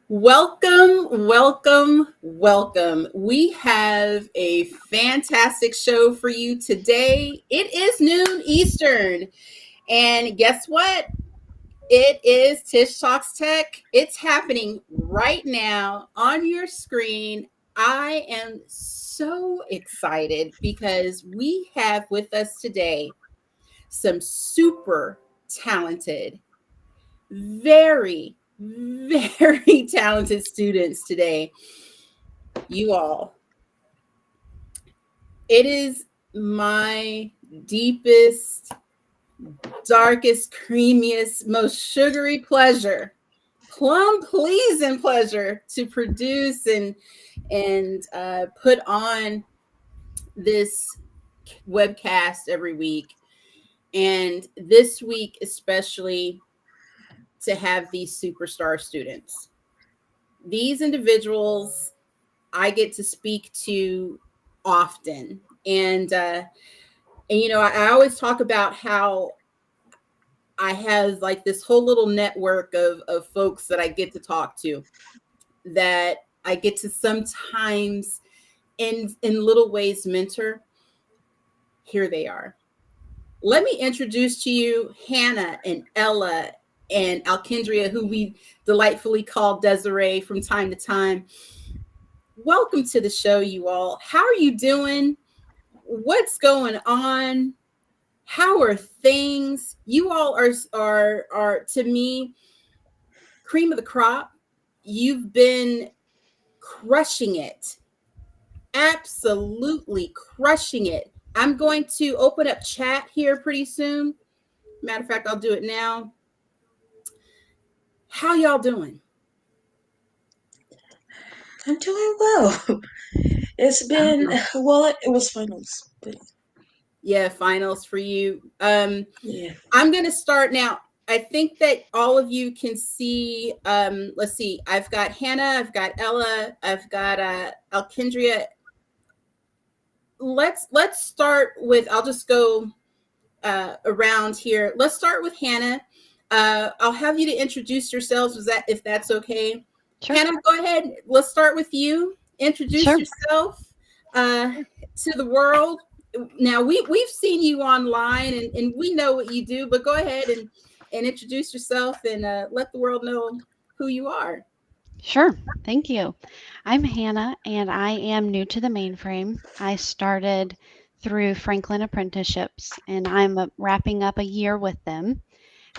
Welcome, welcome, welcome. We have a fantastic show for you today. It is noon Eastern. And guess what? It is Tish Talks Tech. It's happening right now on your screen. I am so excited because we have with us today some super talented, very talented students today. You all, it is my deepest, darkest, creamiest, most sugary pleasure, plum pleasing pleasure to produce and put on this webcast every week. And this week, especially, to have these superstar students. These individuals I get to speak to often. And I always talk about how I have like this whole little network of folks that I get to talk to, that I get to sometimes in little ways mentor. Here they are. Let me introduce to you Hannah and Ella and 𝗪𝗪𝗓, who we delightfully call Desiree from time to time. Welcome to the show, you all. How are you doing? What's going on? How are things? You all are to me cream of the crop. You've been crushing it. Absolutely crushing it. I'm going to open up chat here pretty soon. Matter of fact, I'll do it now. How y'all doing? I'm doing well. It's been it was finals, but Yeah, finals for you. yeah. I'm gonna start now. I think that all of you can see. Let's see. I've got Hannah. I've got Ella. I've got 𝗪𝗪𝗓. Let's start with. I'll just go around here. Let's start with Hannah. I'll have you to introduce yourselves. If that's okay? Sure. Hannah, go ahead. Let's start with you. Introduce Sure. yourself to the world. Now we've seen you online and we know what you do, but go ahead and introduce yourself and let the world know who you are. Sure. Thank you. I'm Hannah, and I am new to the mainframe. I started through Franklin Apprenticeships, and I'm wrapping up a year with them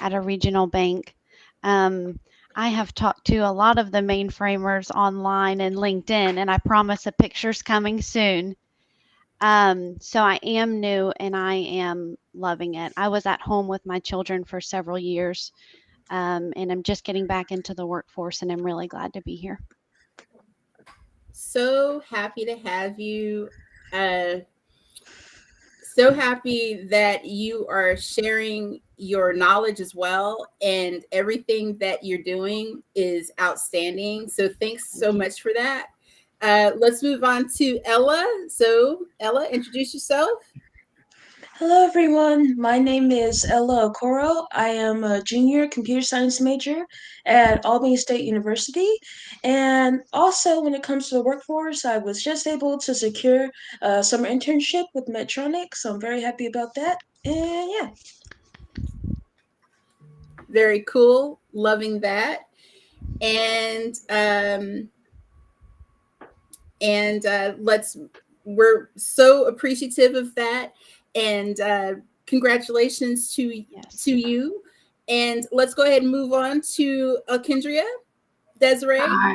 at a regional bank. I have talked to a lot of the mainframers online and LinkedIn, and I promise a picture's coming soon. So I am new and I am loving it. I was at home with my children for several years, and I'm just getting back into the workforce, and I'm really glad to be here. So happy to have you. Uh, so happy that you are sharing your knowledge as well, and everything that you're doing is outstanding. So thanks so much for that. Let's move on to Ella. So Ella, introduce yourself. Hello everyone. My name is 𝗪𝗪𝗪𝗪. I am a junior computer science major at Albany State University. And also when it comes to the workforce, I was just able to secure a summer internship with Medtronic, so I'm very happy about that. And yeah. Very cool. Loving that. And we're so appreciative of that. And congratulations to Yes. you. And let's go ahead and move on to 𝗪𝗪𝗓. Desiree. Hi, my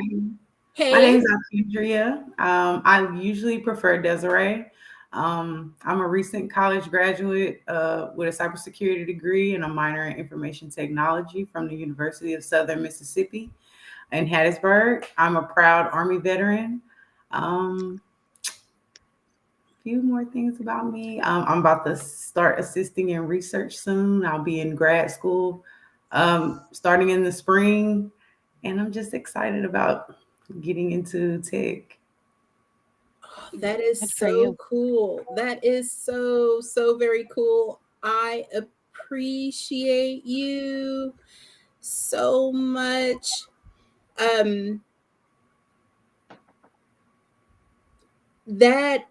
Hey. name is 𝗪𝗪𝗓. I usually prefer Desiree. I'm a recent college graduate with a cybersecurity degree and a minor in information technology from the University of Southern Mississippi in Hattiesburg. I'm a proud Army veteran. Um, few more things about me. I'm about to start assisting in research soon. I'll be in grad school starting in the spring, and I'm just excited about getting into tech. That is Good for so you. cool. That is so very cool. I appreciate you so much. that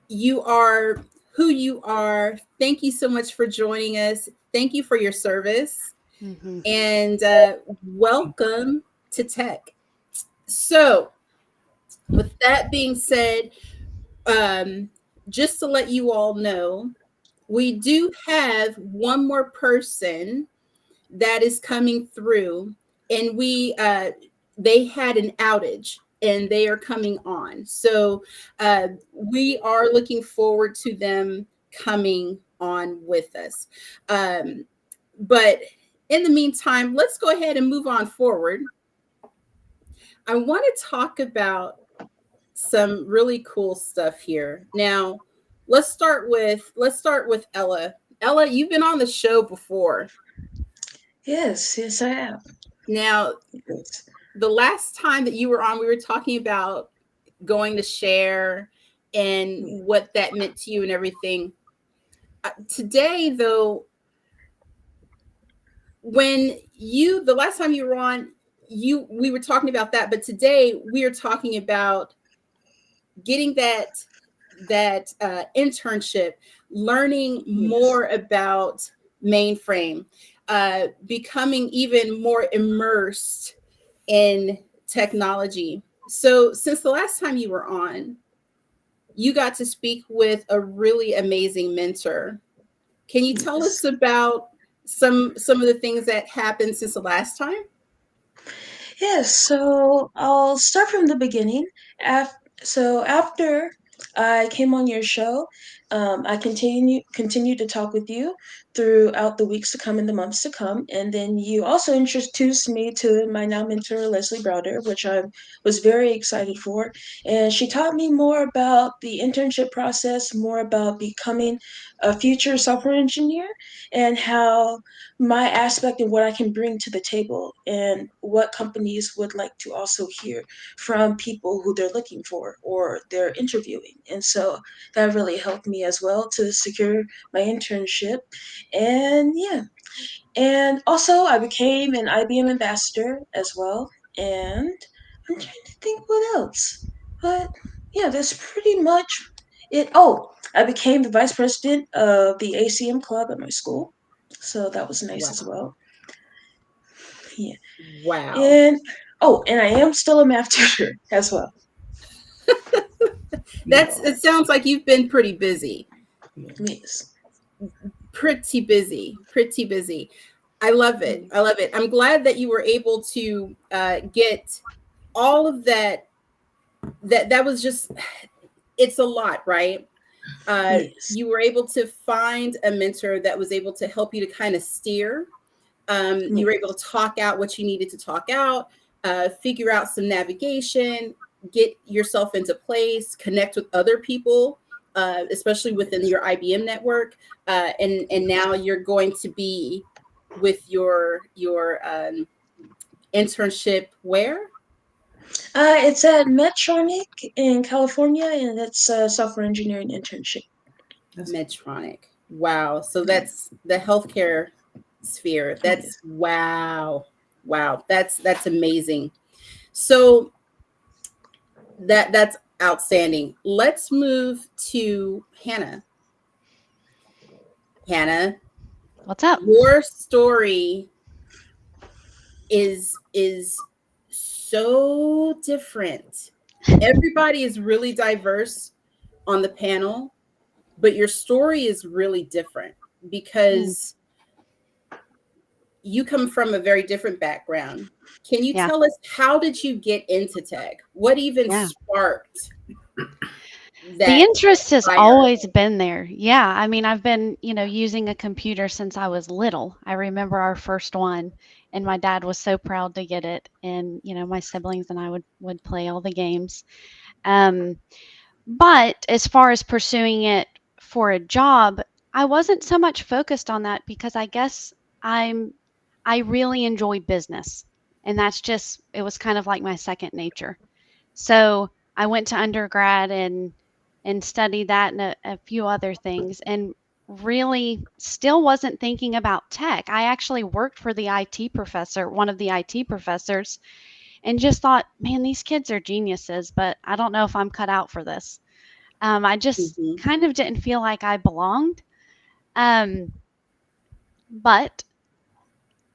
you are who you are. Thank you so much for joining us. Thank you for your service. Mm-hmm. And welcome to tech. So, with that being said, just to let you all know, we do have one more person that is coming through, and they had an outage and they are coming on. So we are looking forward to them coming on with us. But in the meantime, let's go ahead and move on forward. I want to talk about some really cool stuff here. Now, let's start with Ella. Ella, you've been on the show before. Yes, I have. Now, Yes. the last time that you were on, we were talking about going to share and what that meant to you and everything. Today, though, the last time you were on, we were talking about that, but today we are talking about getting that internship, learning more about Mainframe, becoming even more immersed in technology. So since the last time you were on, you got to speak with a really amazing mentor. Can you tell us about some of the things that happened since the last time? Yes, so I'll start from the beginning. So after I came on your show, I continued to talk with you throughout the weeks to come and the months to come, and then you also introduced me to my now mentor Leslie Browder, which I was very excited for, and she taught me more about the internship process, more about becoming a future software engineer, and how my aspect and what I can bring to the table and what companies would like to also hear from people who they're looking for or they're interviewing. And so that really helped me as well to secure my internship. And yeah. And also I became an IBM ambassador as well. And I'm trying to think what else. But yeah, that's pretty much it. Oh, I became the vice president of the ACM club at my school. So that was nice as Wow. well. Yeah. Wow. And and I am still a math teacher as well. It sounds like you've been pretty busy. Yes. Pretty busy. I love it. I'm glad that you were able to get all of that. That was just, it's a lot, right? Yes. You were able to find a mentor that was able to help you to kind of steer. You were able to talk out what you needed to talk out, figure out some navigation, get yourself into place, connect with other people, especially within your IBM network. And now you're going to be with your internship where? It's at Medtronic in California, and it's a software engineering internship. Medtronic. Wow. So that's the healthcare sphere. That's wow. That's amazing. So that's outstanding. Let's move to Hannah. Hannah, What's up? your story is so different. Everybody is really diverse on the panel, but your story is really different because you come from a very different background. Can you tell us, how did you get into tech? What even sparked that? The interest has always been there. Yeah. I mean, I've been, using a computer since I was little. I remember our first one, and my dad was so proud to get it. And, my siblings and I would play all the games. But as far as pursuing it for a job, I wasn't so much focused on that because I guess I really enjoy business, and it was kind of like my second nature. So I went to undergrad and studied that and a few other things. And really still wasn't thinking about tech. I actually worked for the IT professor, one of the IT professors, and just thought, man, these kids are geniuses, but I don't know if I'm cut out for this. I just Mhm. kind of didn't feel like I belonged. But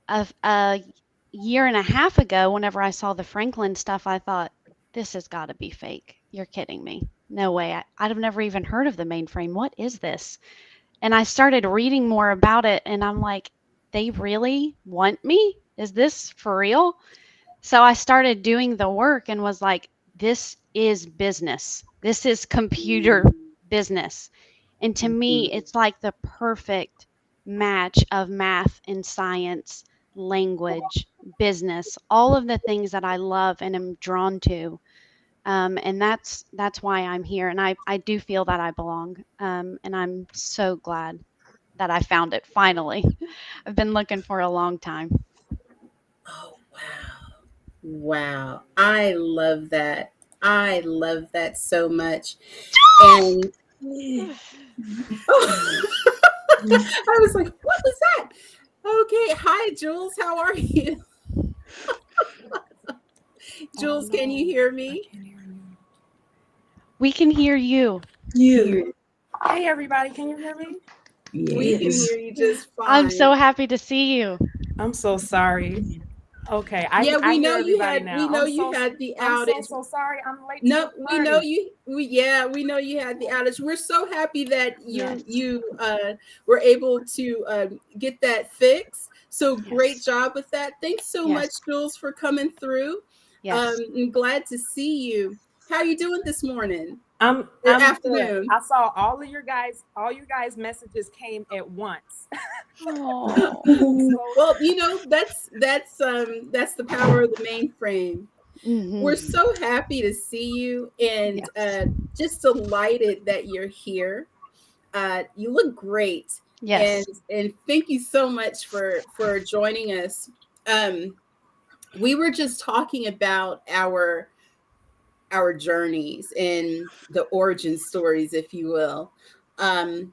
a year and a half ago, whenever I saw the Franklin stuff, I thought, this has got to be fake. You're kidding me. No way. I'd have never even heard of the mainframe. What is this? And I started reading more about it, and I'm like, they really want me? Is this for real? So I started doing the work and was like, this is business. This is computer business. And to me, Mhm. it's like the perfect match of math and science, language, business, all of the things that I love and am drawn to. And that's why I'm here. And I do feel that I belong. And I'm so glad that I found it finally. I've been looking for a long time. Oh, wow. Wow. I love that. I love that so much. And I was like, what was that? Okay. Hi, Jules. How are you? Jules, can you hear me? We can hear you. You. Hey everybody, can you hear me? We can Yes. hear you just I'm so fine. happy to see you. I'm so sorry. Okay, Yeah, I we hear know you everybody had we now. know you had the I'm outage. so sorry. I'm late to No, the we know party. you. We know you had the outage. We're so happy that Yes. you were able to get that fixed. So great Yes. job with that. Thanks so much, Yes. Jules, for coming through. Yes. I'm glad to see you. How are you doing this morning or I'm good. afternoon? I saw all you guys messages came at once. Oh. So Well, that's the power of the mainframe. We're Mm-hmm. so happy to see you and Yes. just delighted that you're here. You look great, and Yes. thank you so much for joining us. We were just talking about our journeys and the origin stories, if you will. Um,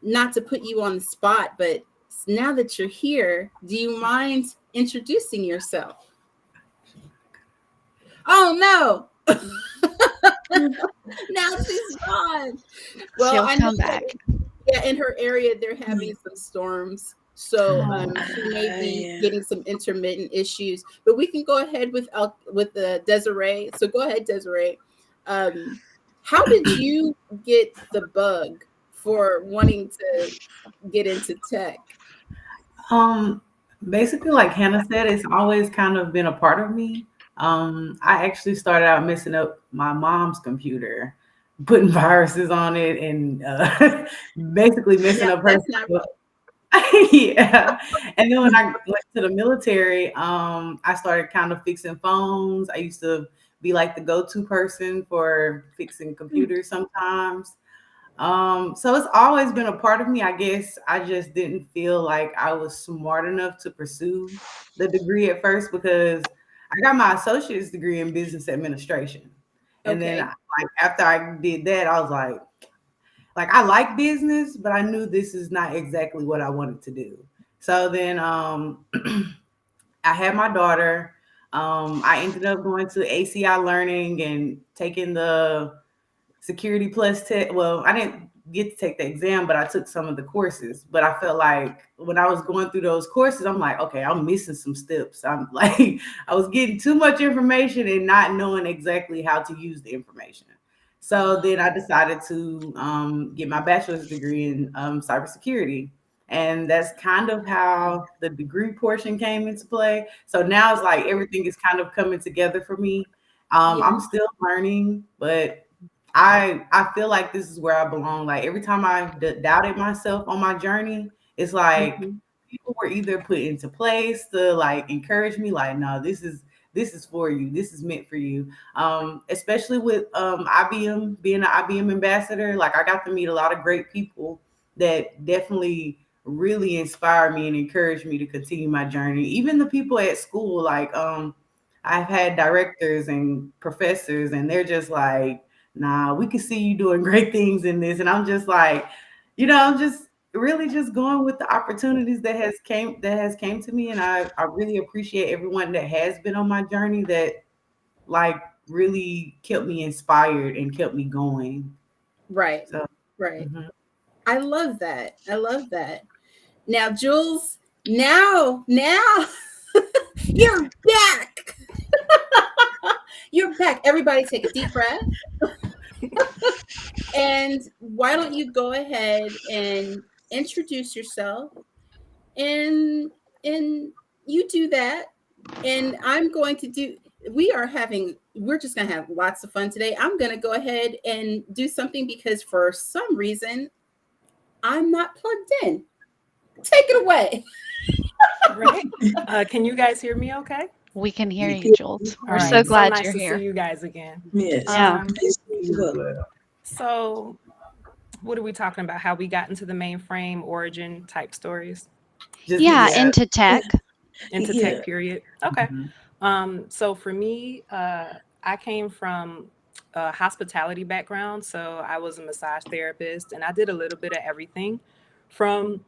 Not to put you on the spot, but now that you're here, do you mind introducing yourself? Oh no. Now she's gone. Well, She'll I know come that back. yeah, in her area they're having some storms, so Oh. she may be Yeah. getting some intermittent issues. But we can go ahead with the Desiree. So go ahead, Desiree. How did you get the bug for wanting to get into tech? Um, Basically, like Hannah said, it's always kind of been a part of me. I actually started out messing up my mom's computer, putting viruses on it, and basically messing Yeah, up her that's not stuff. Yeah. And then when I went to the military, I started kind of fixing phones. I used to be like the go-to person for fixing computers sometimes. So it's always been a part of me. I guess I just didn't feel like I was smart enough to pursue the degree at first because I got my associate's degree in business administration. And then okay. like after I did that, I was like I like business, but I knew this is not exactly what I wanted to do. So then I had my daughter. I ended up going to ACI Learning and taking the Security Plus test. Well, I didn't get to take the exam, but I took some of the courses. But I felt like when I was going through those courses, I'm like, okay, I'm missing some steps. I'm like, I was getting too much information and not knowing exactly how to use the information. So then I decided to get my bachelor's degree in cybersecurity. And that's kind of how the degree portion came into play. So now it's like everything is kind of coming together for me. Yeah. I'm still learning, but I feel like this is where I belong. Like every time I doubted myself on my journey, it's like Mhm. people were either put into place to like encourage me, like, no, this is for you. This is meant for you. Especially with IBM being an IBM ambassador, like I got to meet a lot of great people that definitely really inspired me and encouraged me to continue my journey. Even the people at school, like I've had directors and professors, and they're just like, nah, we can see you doing great things in this. And I'm just like, I'm just really just going with the opportunities that has came to me, and I really appreciate everyone that has been on my journey that like really kept me inspired and kept me going. Right. So, Right. mhm. I love that. I love that. Now, Jules, now you're back. You're back. Everybody take a deep breath. And why don't you go ahead and introduce yourself, and you do that, and I'm going to do we're just going to have lots of fun today. I'm going to go ahead and do something because for some reason I'm not plugged in. Take it away. Right. Can you guys hear me okay? We can hear you, Jules. We're All so right. glad nice you're to here. see you guys again. Yes. Yeah. Nice to meet you as So what are we talking about? How we got into the mainframe, origin type stories? Yeah, into tech. Into Yeah. tech period. Okay. Mhm. So for me, I came from a hospitality background. So I was a massage therapist, and I did a little bit of everything from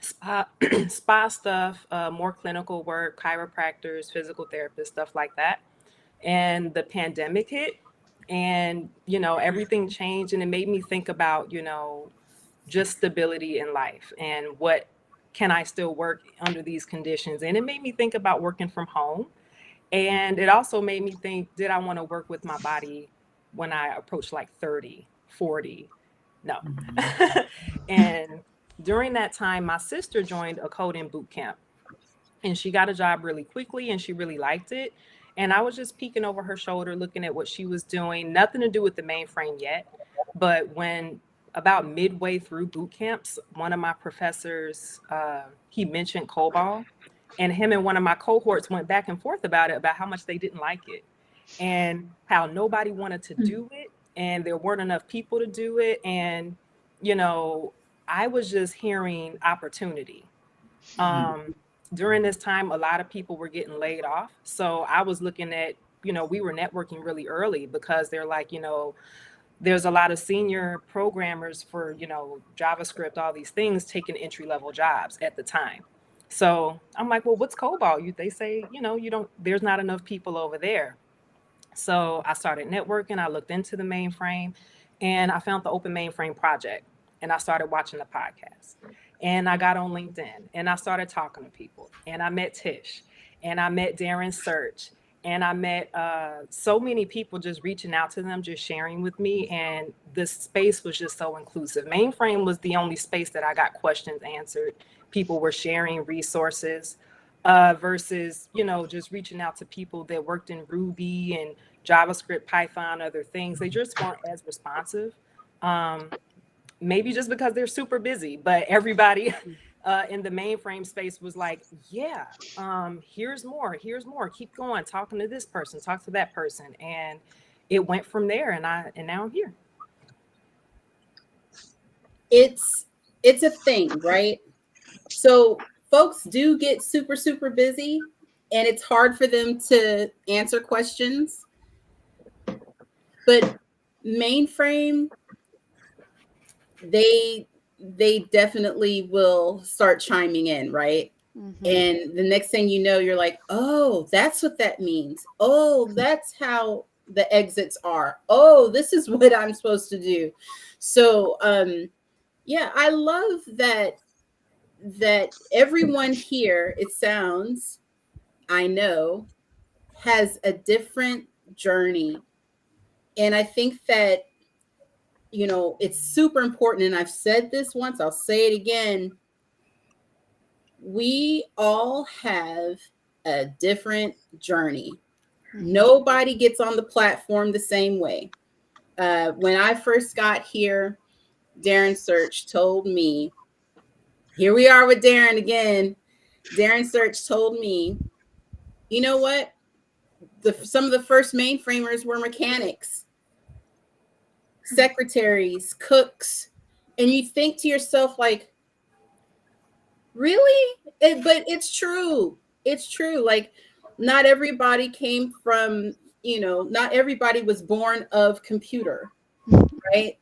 spa, spa stuff, more clinical work, chiropractors, physical therapists, stuff like that. And the pandemic hit, and everything changed, and it made me think about just stability in life and what can I still work under these conditions. And it made me think about working from home, and it also made me think, did I want to work with my body when I approached like 30, 40? No. And during that time, my sister joined a coding boot camp, and she got a job really quickly, and she really liked it. And I was just peeking over her shoulder, looking at what she was doing, nothing to do with the mainframe yet. But when about midway through boot camps, one of my professors, he mentioned COBOL, and him and one of my cohorts went back and forth about it, about how much they didn't like it and how nobody wanted to do it. And there weren't enough people to do it. And, I was just hearing opportunity. During this time, a lot of people were getting laid off. So I was looking at, we were networking really early because they're like, there's a lot of senior programmers for, JavaScript, all these things taking entry level jobs at the time. So I'm like, well, what's COBOL? They say, there's not enough people over there. So I started networking. I looked into the mainframe, and I found the Open Mainframe Project, and I started watching the podcast, and I got on LinkedIn, and I started talking to people, and I met Tish, and I met Darren Search, and I met so many people, just reaching out to them, just sharing with me. And this space was just so inclusive. Mainframe was the only space that I got questions answered. People were sharing resources, versus, just reaching out to people that worked in Ruby and JavaScript, Python, other things. They just weren't as responsive. Maybe just because they're super busy, but everybody in the mainframe space was like, yeah, here's more, keep going, talking to this person, talk to that person. And it went from there, and now I'm here. It's a thing, right? So folks do get super, super busy, and it's hard for them to answer questions. But mainframe, they definitely will start chiming in, right? Mm-hmm. And the next thing you know, you're like, oh, that's what that means. Oh, that's how the exits are. Oh, this is what I'm supposed to do. So yeah, I love that everyone here, it sounds, I know, has a different journey. And I think that, it's super important. And I've said this once, I'll say it again. We all have a different journey. Mm-hmm. Nobody gets on the platform the same way. When I first got here, Darren Search told me, here we are with Darren again. Darren Search told me, you know what? Some of the first mainframers were mechanics, secretaries, cooks. And you think to yourself, like, really? But it's true. It's true. Like, not everybody came from, not everybody was born of computer, right?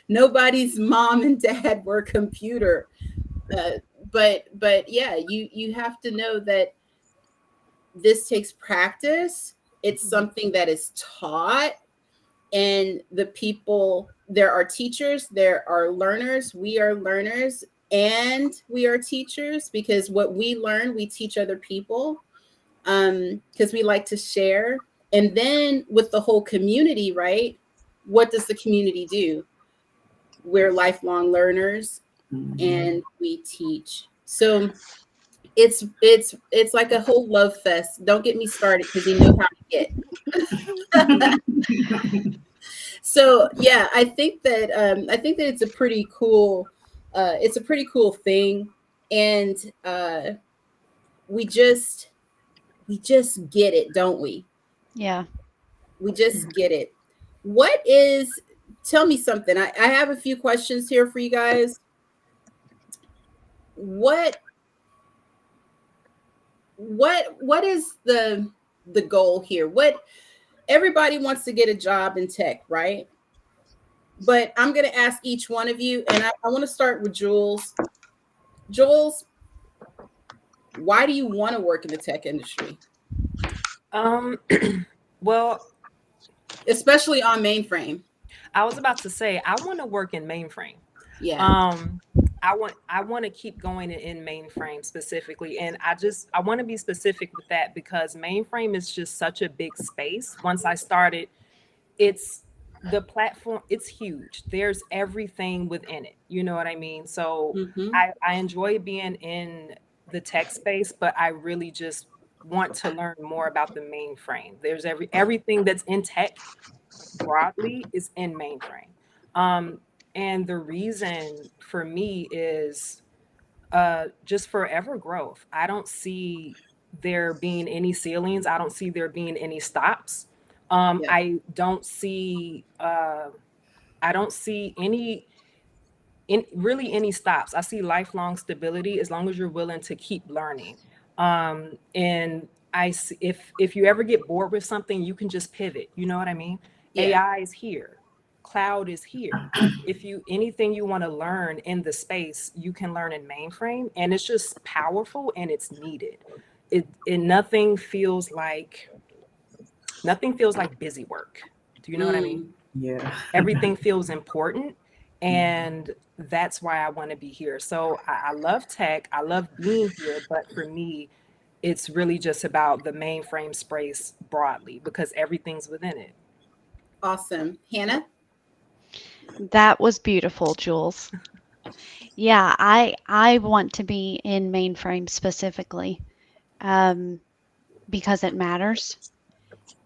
Nobody's mom and dad were computer. But yeah, you have to know that this takes practice. It's something that is taught, and the people, there are teachers, there are learners, we are learners, and we are teachers, because what we learn, we teach other people, because we like to share. And then with the whole community, right? What does the community do? We're lifelong learners, and we teach. So it's like a whole love fest. Don't get me started, because you know how to get. So yeah, I think that it's a pretty cool thing, and we just get it, don't we? Yeah. We just get it. Tell me something. I have a few questions here for you guys. What is the goal here? Everybody wants to get a job in tech, right? But I'm going to ask each one of you, and I want to start with Jules. Jules, why do you want to work in the tech industry? Well, especially on mainframe. I was about to say, I want to work in mainframe. Yeah. I want to keep going in mainframe specifically. And I want to be specific with that, because mainframe is just such a big space. Once I started, the platform, it's huge. There's everything within it. You know what I mean? So I enjoy being in the tech space, but I really just want to learn more about the mainframe. There's everything that's in tech broadly is in mainframe. And the reason for me is just forever growth. I don't see there being any ceilings. I don't see there being any stops. I don't see really any stops. I see lifelong stability as long as you're willing to keep learning. And if you ever get bored with something, you can just pivot. You know what I mean? Yeah. AI is here. Cloud is here. Anything you want to learn in the space, you can learn in mainframe, and it's just powerful and it's needed. Nothing feels like busy work. Do you know what I mean? Yeah. Everything feels important, and that's why I want to be here. So I love tech. I love being here, but for me, it's really just about the mainframe space broadly, because everything's within it. Awesome. Hannah? That was beautiful, Jules. Yeah, I want to be in mainframe specifically, because it matters,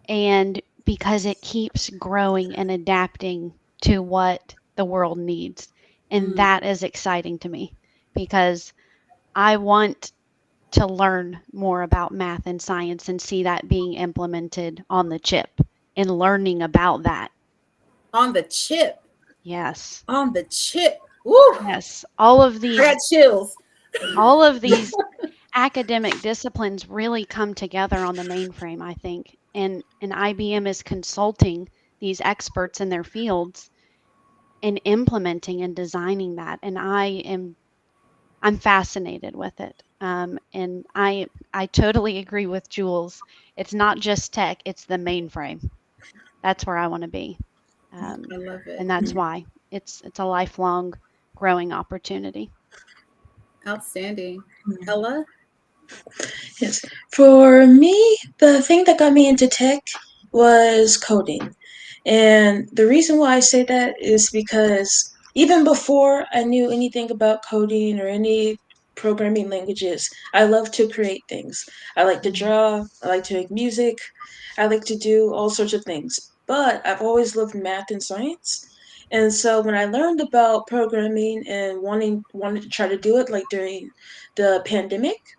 and because it keeps growing and adapting to what the world needs. And that is exciting to me, because I want to learn more about math and science and see that being implemented on the chip and learning about that. On the chip? Yes. On the chip. Woo! Yes. All of these. I got chills. All of these academic disciplines really come together on the mainframe, I think. And IBM is consulting these experts in their fields and implementing and designing that. And I'm fascinated with it. And I totally agree with Jules. It's not just tech, it's the mainframe. That's where I want to be. I love it. And that's why it's a lifelong growing opportunity. Outstanding. Ella? Yes. For me, the thing that got me into tech was coding. And the reason why I say that is because even before I knew anything about coding or any programming languages, I love to create things. I like to draw, I like to make music, I like to do all sorts of things. But I've always loved math and science. And so when I learned about programming and wanted to try to do it like during the pandemic,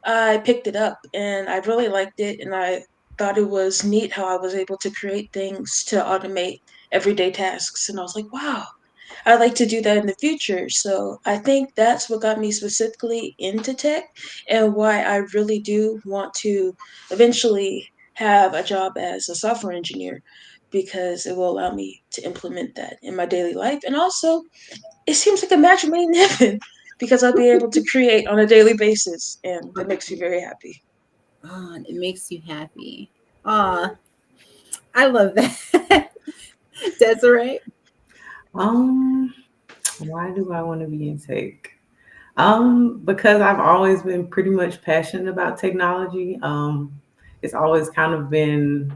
I picked it up and I really liked it, and I thought it was neat how I was able to create things to automate everyday tasks. And I was like, wow, I'd like to do that in the future. So I think that's what got me specifically into tech, and why I really do want to eventually have a job as a software engineer. because it will allow me to implement that in my daily life. And also, it seems like a match made in heaven because I'll be able to create on a daily basis, and that makes me very happy. Oh, it makes you happy. Ah, I love that. Desiree? Why do I want to be in tech? Because I've always been pretty much passionate about technology. It's always kind of been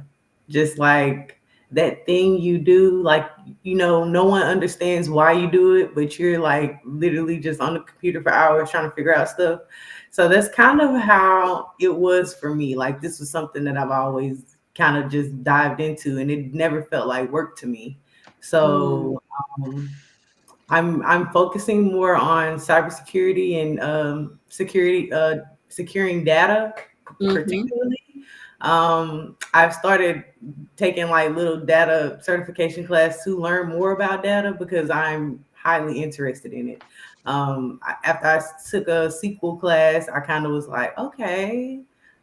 just like that thing you do, like, no one understands why you do it, but you're like literally just on the computer for hours trying to figure out stuff. So that's kind of how it was for me. Like, this was something that I've always kind of just dived into, and it never felt like work to me. So I'm focusing more on cybersecurity and securing data, particularly. I've started taking like little data certification class to learn more about data because I'm highly interested in it. After I took a SQL class, I kind of was like, okay,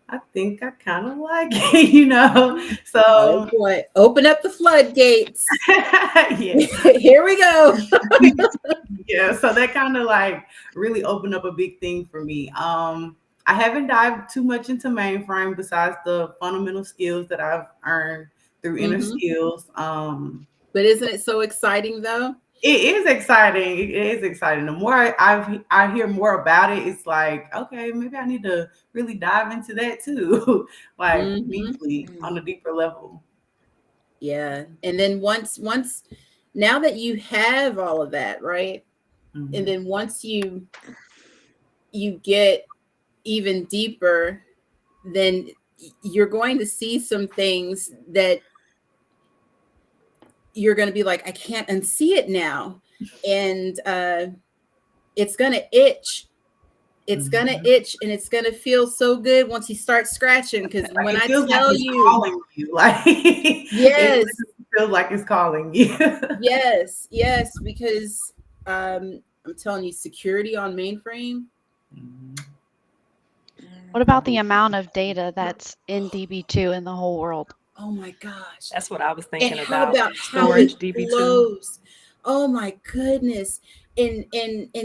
I think I kind of like it, So, oh boy, open up the floodgates. yeah. Here we go. Yeah, so that kind of like really opened up a big thing for me. I haven't dived too much into mainframe besides the fundamental skills that I've earned through inner skills. But isn't it so exciting though? It is exciting. It is exciting. The more I hear more about it, it's like, okay, maybe I need to really dive into that too, like deeply on a deeper level. Yeah, and then once now that you have all of that, right? And then once you get even deeper, then you're going to see some things that you're going to be like, I can't unsee it now. And it's going to itch. It's going to itch, and it's going to feel so good once you start scratching. Because like when I tell like you, calling you, like, yes, it feels like it's calling you. yes, because I'm telling you, security on mainframe. What about the amount of data that's in DB2 in the whole world? Oh my gosh. That's what I was thinking And about. storage, DB2. Flows. Oh my goodness. And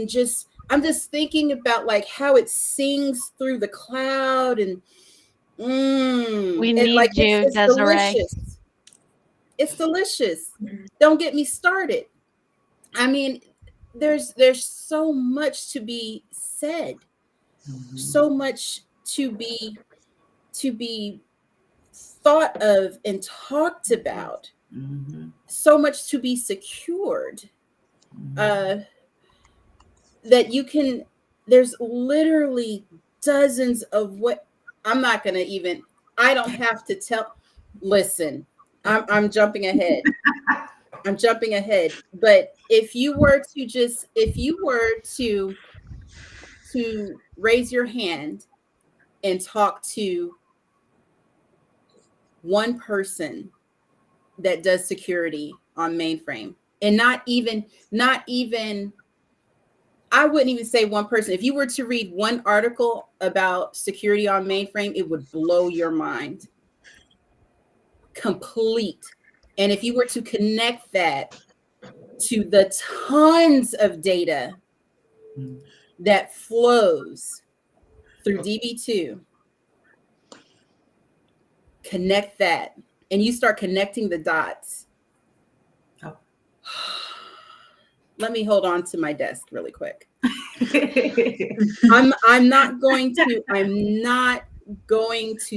just I'm just thinking about like how it sings through the cloud, and we need like, you, it's Desiree. delicious. It's delicious. Don't get me started. I mean, there's so much to be said, so much to be thought of and talked about, so much to be secured, that you can, there's literally dozens of what I'm not going to even, I don't have to tell. Listen, I'm jumping ahead. But if you were to raise your hand and talk to one person that does security on mainframe, and not even I wouldn't even say one person. If you were to read one article about security on mainframe, it would blow your mind. Complete. And if you were to connect that to the tons of data that flows through DB2, connect that, and you start connecting the dots. Let me hold on to my desk really quick. I'm not going to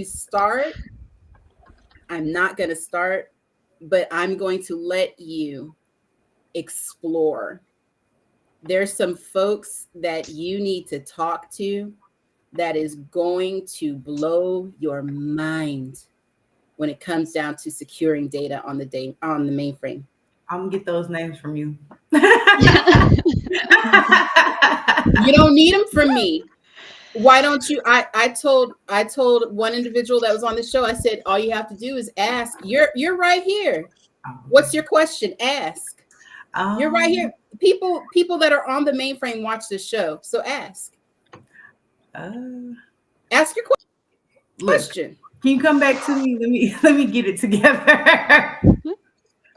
start. I'm not going to start, but I'm going to let you explore. There's some folks that you need to talk to that is going to blow your mind when it comes down to securing data on the mainframe. I'm gonna get those names from you. You don't need them from me. Why don't you? I told one individual that was on the show, I said, all you have to do is ask. You're right here. What's your question? Ask. You're right here. People that are on the mainframe watch this show, so ask. Ask your question. Look, can you come back to me? Let me get it together.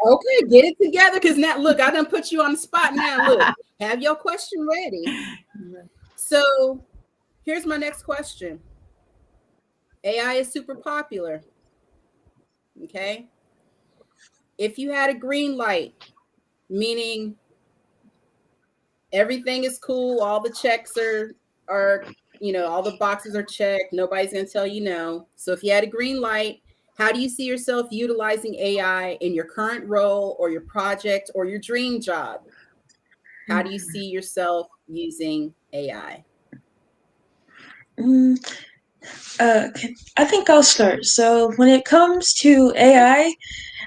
Okay, get it together, because now look, I done put you on the spot. Now look, have your question ready. So here's my next question. AI is super popular. Okay. If you had a green light, meaning everything is cool, all the checks are all the boxes are checked, nobody's gonna tell you no. So if you had a green light, how do you see yourself utilizing AI in your current role or your project or your dream job? How do you see yourself using AI? I think I'll start. So when it comes to AI,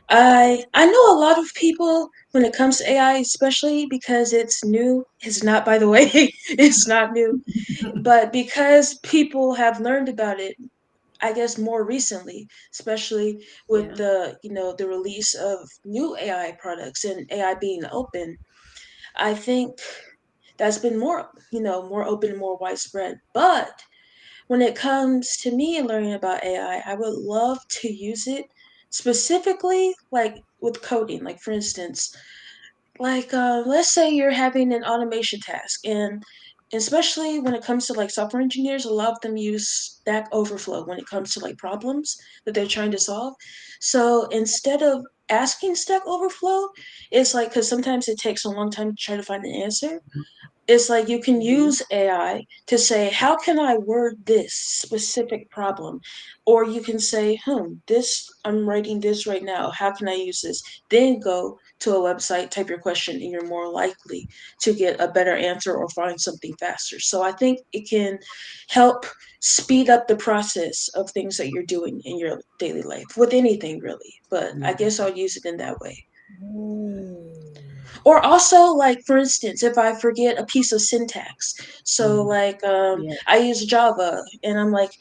I know a lot of people when it comes to AI, especially because it's new. It's not, by the way, it's not new, but because people have learned about it, I guess more recently, especially with the release of new AI products and AI being open, I think that's been more open and more widespread. But when it comes to me learning about AI, I would love to use it specifically like with coding. Like for instance, like let's say you're having an automation task, and especially when it comes to like software engineers, a lot of them use Stack Overflow when it comes to like problems that they're trying to solve. So instead of asking Stack Overflow, it's like, because sometimes it takes a long time to try to find an answer, it's like you can use AI to say, how can I word this specific problem? Or you can say, I'm writing this right now. How can I use this? Then go to a website, type your question, and you're more likely to get a better answer or find something faster. So I think it can help speed up the process of things that you're doing in your daily life with anything really. But I guess I'll use it in that way. Or also, like for instance, if I forget a piece of syntax, so like I use Java, and I'm like,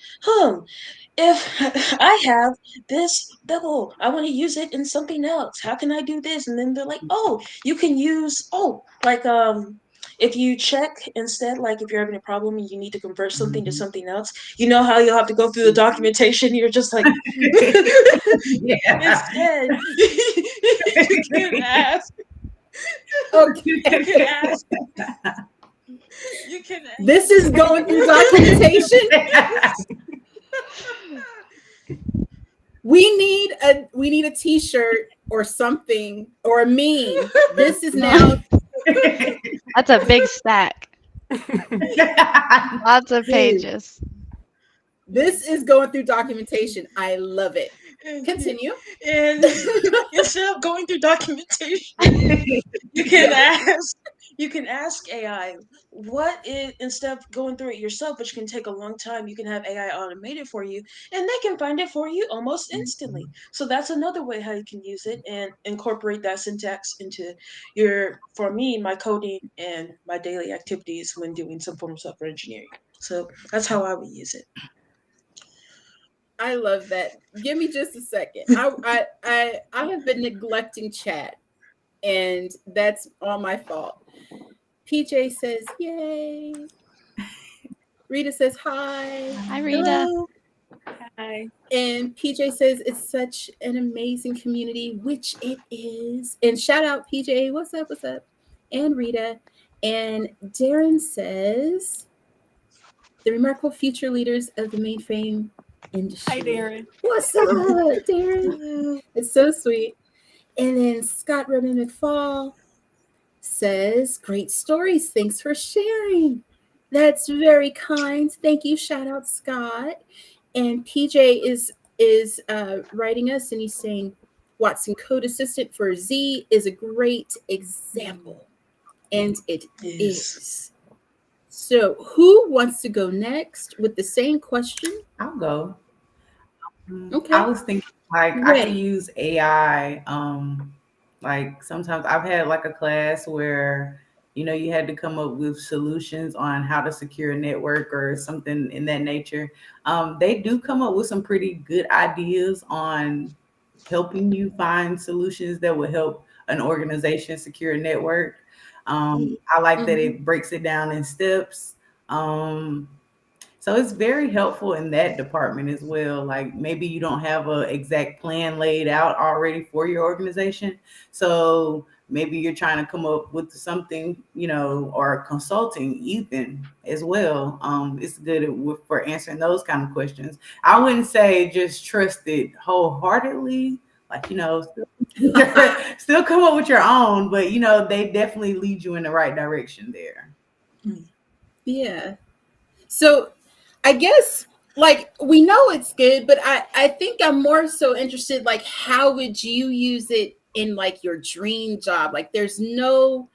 if I have this double, I want to use it in something else. How can I do this? And then they're like, oh, you can use like if you check instead, like if you're having a problem and you need to convert something to something else, you know how you'll have to go through the documentation. You're just like, instead, you can ask. Okay. You can ask. This is going through documentation. We need a t-shirt or something or a meme. This is now. That's a big stack. Lots of pages. This is going through documentation. I love it. Continue. And instead of going through documentation, you can ask AI instead of going through it yourself, which can take a long time, you can have AI automate it for you, and they can find it for you almost instantly. So that's another way how you can use it and incorporate that syntax into my coding and my daily activities when doing some form of software engineering. So that's how I would use it. I love that. Give me just a second. I have been neglecting chat, and that's all my fault. PJ says, yay. Rita says, hi. Hi, Rita. Hello. Hi. And PJ says, it's such an amazing community, which it is. And shout out PJ, what's up, what's up? And Rita. And Darren says, the remarkable future leaders of the mainframe industry. Hi, Darren. What's up, Darren? It's so sweet. And then Scott Redmond McFall says, great stories. Thanks for sharing. That's very kind. Thank you. Shout out, Scott. And PJ is writing us, and he's saying, Watson Code Assistant for Z is a great example. And it is. So who wants to go next with the same question? I'll go. Okay. I was thinking like I could use AI. Like sometimes I've had like a class where you had to come up with solutions on how to secure a network or something in that nature. They do come up with some pretty good ideas on helping you find solutions that will help an organization secure a network. I like that it breaks it down in steps. So So it's very helpful in that department as well. Like maybe you don't have an exact plan laid out already for your organization. So maybe you're trying to come up with something, or consulting even as well. It's good for answering those kind of questions. I wouldn't say just trust it wholeheartedly. Like, still come up with your own, but they definitely lead you in the right direction there. Yeah. So I guess like we know it's good, but I think I'm more so interested, like, how would you use it in like your dream job? Like there's no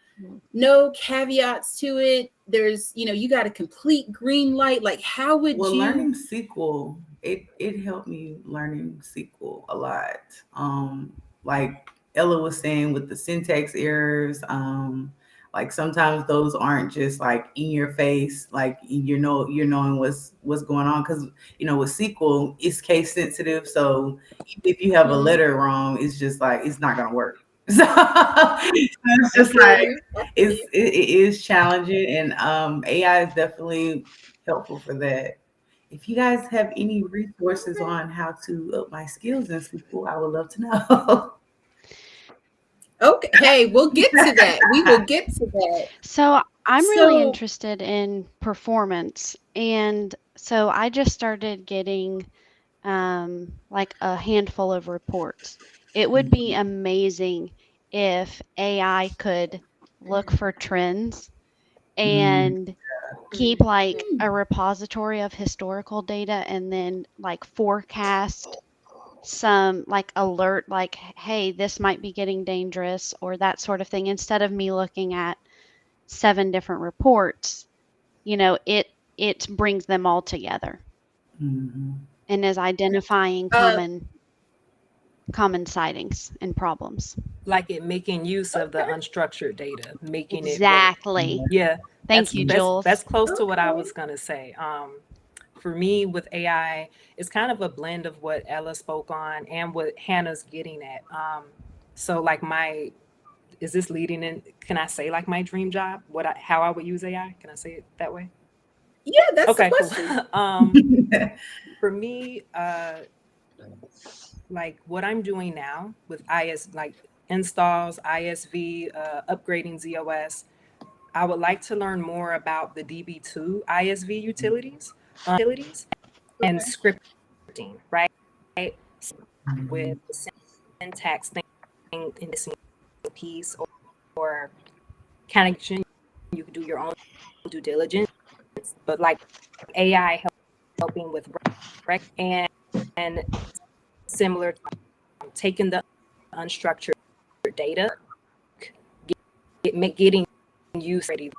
caveats to it. There's, you got a complete green light. Like how would you learning SQL, it helped me learning SQL a lot. Like Ella was saying with the syntax errors, like sometimes those aren't just like in your face, like you're knowing what's going on, because with SQL it's case sensitive, so if you have a letter wrong, it's just like it's not gonna work. So it's just like it is challenging, and AI is definitely helpful for that. If you guys have any resources on how to up my skills in SQL, I would love to know. Okay, hey, we'll get to that. We will get to that. So I'm really interested in performance. And so I just started getting like a handful of reports. It would be amazing if AI could look for trends and keep like a repository of historical data, and then like forecast some like alert, like, hey, this might be getting dangerous, or that sort of thing, instead of me looking at 7 different reports. It brings them all together and is identifying common sightings and problems. Like it making use of the unstructured data, making exactly. it. Yeah. Thank you, Jules. That's close to what I was going to say. For me with AI, it's kind of a blend of what Ella spoke on and what Hannah's getting at. So like is this leading in, can I say like my dream job, how I would use AI? Can I say it that way? Yeah, that's okay, the question. Cool. For me, like what I'm doing now with like installs, ISV, upgrading ZOS, I would like to learn more about the DB2 ISV utilities and scripting, right? With the syntax thing in this piece, or kind of you could do your own due diligence, but like AI helping with rec and similar, taking the unstructured data, getting use ready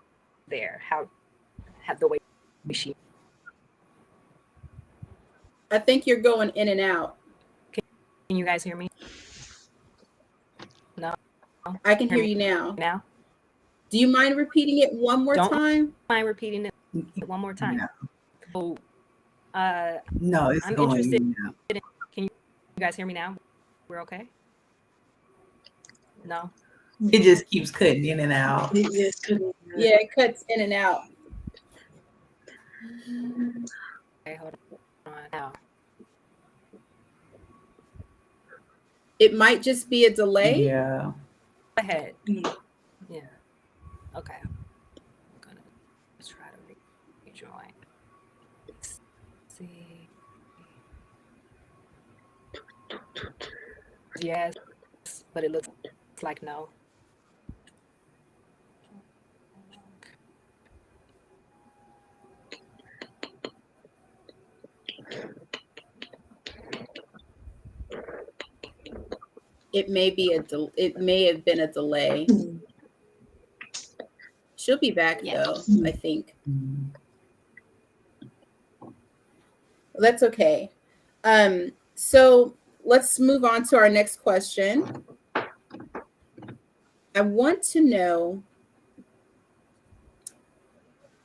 there. How the way she. I think you're going in and out. Can you guys hear me? No. I can hear you now. Now? Do you mind repeating it one more time? Mind repeating it one more time? No. So, no, it's I'm going interested now. Can you guys hear me now? We're okay? No? It just keeps cutting in and out. Yeah, it cuts in and out. Okay, hold on now. It might just be a delay. Yeah. Go ahead. Yeah. Okay. I'm gonna try to rejoin. Let's see. Yes, but it looks like no. It may have been a delay. She'll be back though, I think. That's okay. So let's move on to our next question. I want to know,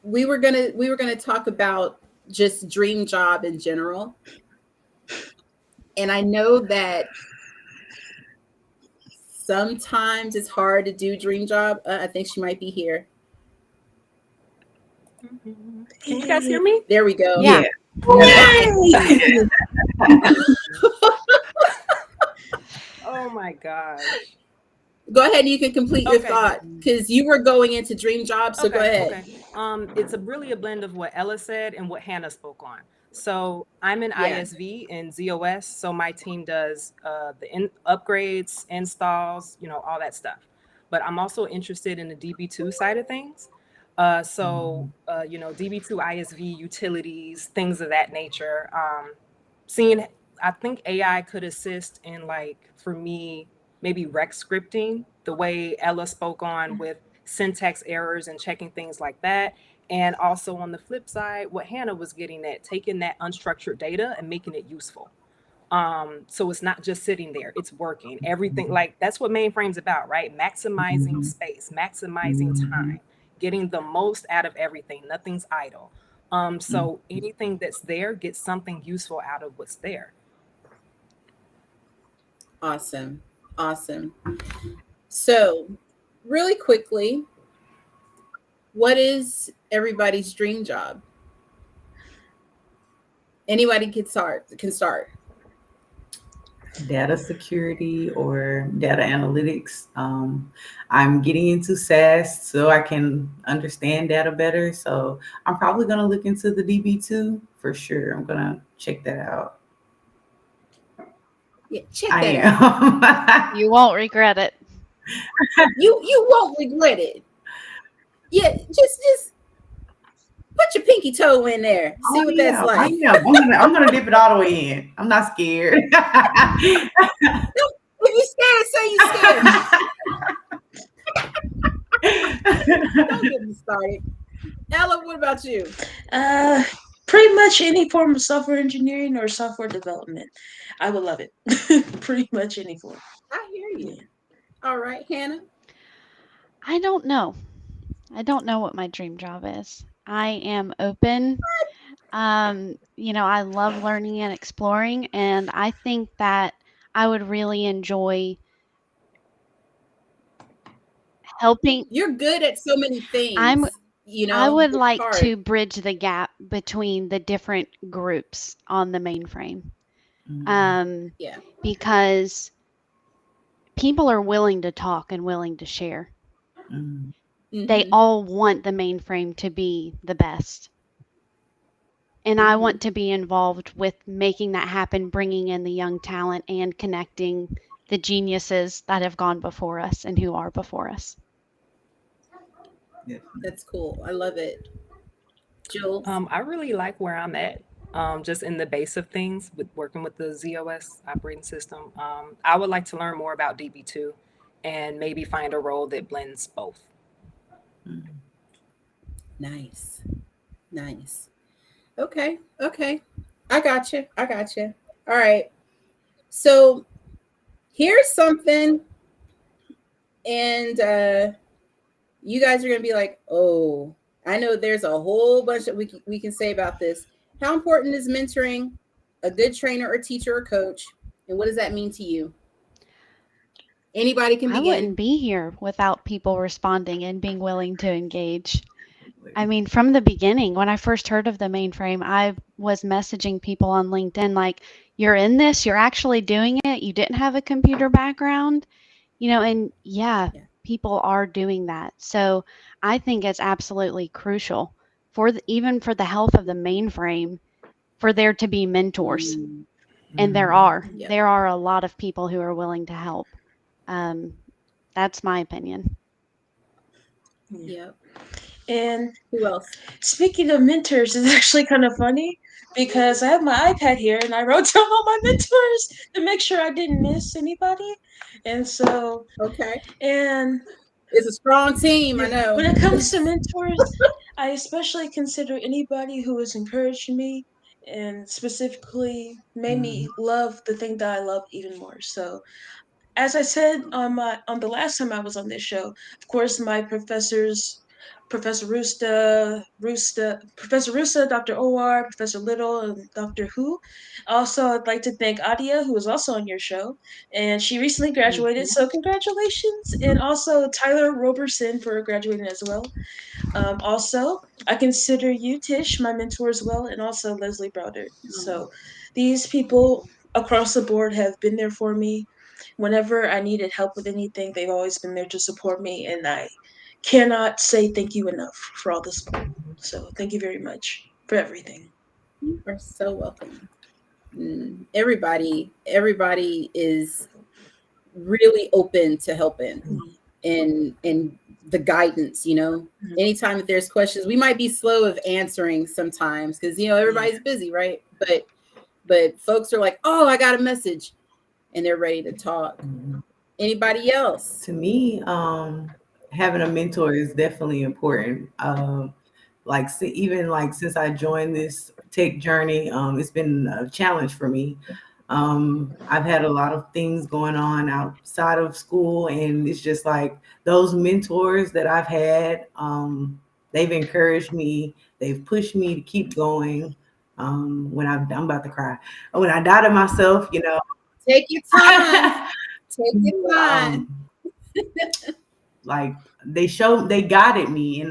we were gonna talk about just dream job in general. And I know that sometimes it's hard to do dream job. I think she might be here. Can you guys hear me? There we go. Yeah. Yay! Oh my gosh. Go ahead and you can complete your Okay. thought because you were going into dream jobs. So go ahead. Okay. It's really a blend of what Ella said and what Hannah spoke on. So I'm in Yeah. ISV and ZOS. So my team does the upgrades, installs, all that stuff. But I'm also interested in the DB2 side of things. DB2 ISV utilities, things of that nature. I think AI could assist in, like, for me, maybe rec scripting, the way Ella spoke on with syntax errors and checking things like that. And also on the flip side, what Hannah was getting at, taking that unstructured data and making it useful. So it's not just sitting there, it's working. Everything, like, that's what Mainframe's about, right? Maximizing space, maximizing time, getting the most out of everything. Nothing's idle. So anything that's there gets something useful out of what's there. Awesome. So, really quickly, what is everybody's dream job? Anybody can start. Data security or data analytics. I'm getting into SAS so I can understand data better. So I'm probably going to look into the DB2 for sure. I'm going to check that out. Yeah, check that out. You won't regret it. You won't regret it. Yeah, just put your pinky toe in there. See what that's like. I'm gonna dip it all the way in. I'm not scared. If you're scared, say you're scared. Don't get me started. Ella, what about you? Pretty much any form of software engineering or software development. I would love it. Pretty much any form. I hear you. All right, Hannah. I don't know what my dream job is. I am open. I love learning and exploring, and I think that I would really enjoy helping. You're good at so many things. I would like to bridge the gap between the different groups on the mainframe. Because people are willing to talk and willing to share. They all want the mainframe to be the best. And I want to be involved with making that happen, bringing in the young talent and connecting the geniuses that have gone before us and who are before us. That's cool. I love it. Jules? I really like where I'm at, just in the base of things with working with the ZOS operating system. I would like to learn more about DB2 and maybe find a role that blends both. Nice. Okay. I got you. All right. So here's something, and you guys are going to be like, oh, I know there's a whole bunch that we can say about this. How important is mentoring a good trainer or teacher or coach? And what does that mean to you? Anybody can begin. I wouldn't be here without people responding and being willing to engage. I mean, from the beginning, when I first heard of the mainframe, I was messaging people on LinkedIn like, you're in this, you're actually doing it, you didn't have a computer background, and people are doing that. So I think it's absolutely crucial even for the health of the mainframe, for there to be mentors. And there are a lot of people who are willing to help. That's my opinion. Yep. And who else? Speaking of mentors, it's actually kind of funny because I have my iPad here and I wrote down all my mentors to make sure I didn't miss anybody. And so, and it's a strong team, I know. When it comes to mentors, I especially consider anybody who has encouraged me and specifically made me love the thing that I love even more. So, as I said on the last time I was on this show, of course, my professors Professor Professor Rusta, Dr. Owar, Professor Little, and Dr. Who. Also, I'd like to thank Adia, who was also on your show, and she recently graduated, so congratulations. And also Tyler Roberson for graduating as well. Also, I consider you, Tish, my mentor as well, and also Leslie Browder. So these people across the board have been there for me. Whenever I needed help with anything, they've always been there to support me, and I cannot say thank you enough for all the support. So thank you very much for everything. You are so welcome. Everybody is really open to helping and the guidance, anytime that there's questions, we might be slow of answering sometimes because everybody's busy, right? But folks are like, oh, I got a message, and they're ready to talk. Anybody else? To me, having a mentor is definitely important. Even since I joined this tech journey, it's been a challenge for me. I've had a lot of things going on outside of school, and it's just like those mentors that I've had, they've encouraged me, they've pushed me to keep going. When I'm about to cry, when I doubted myself, take your time. Take your time. Like they guided me in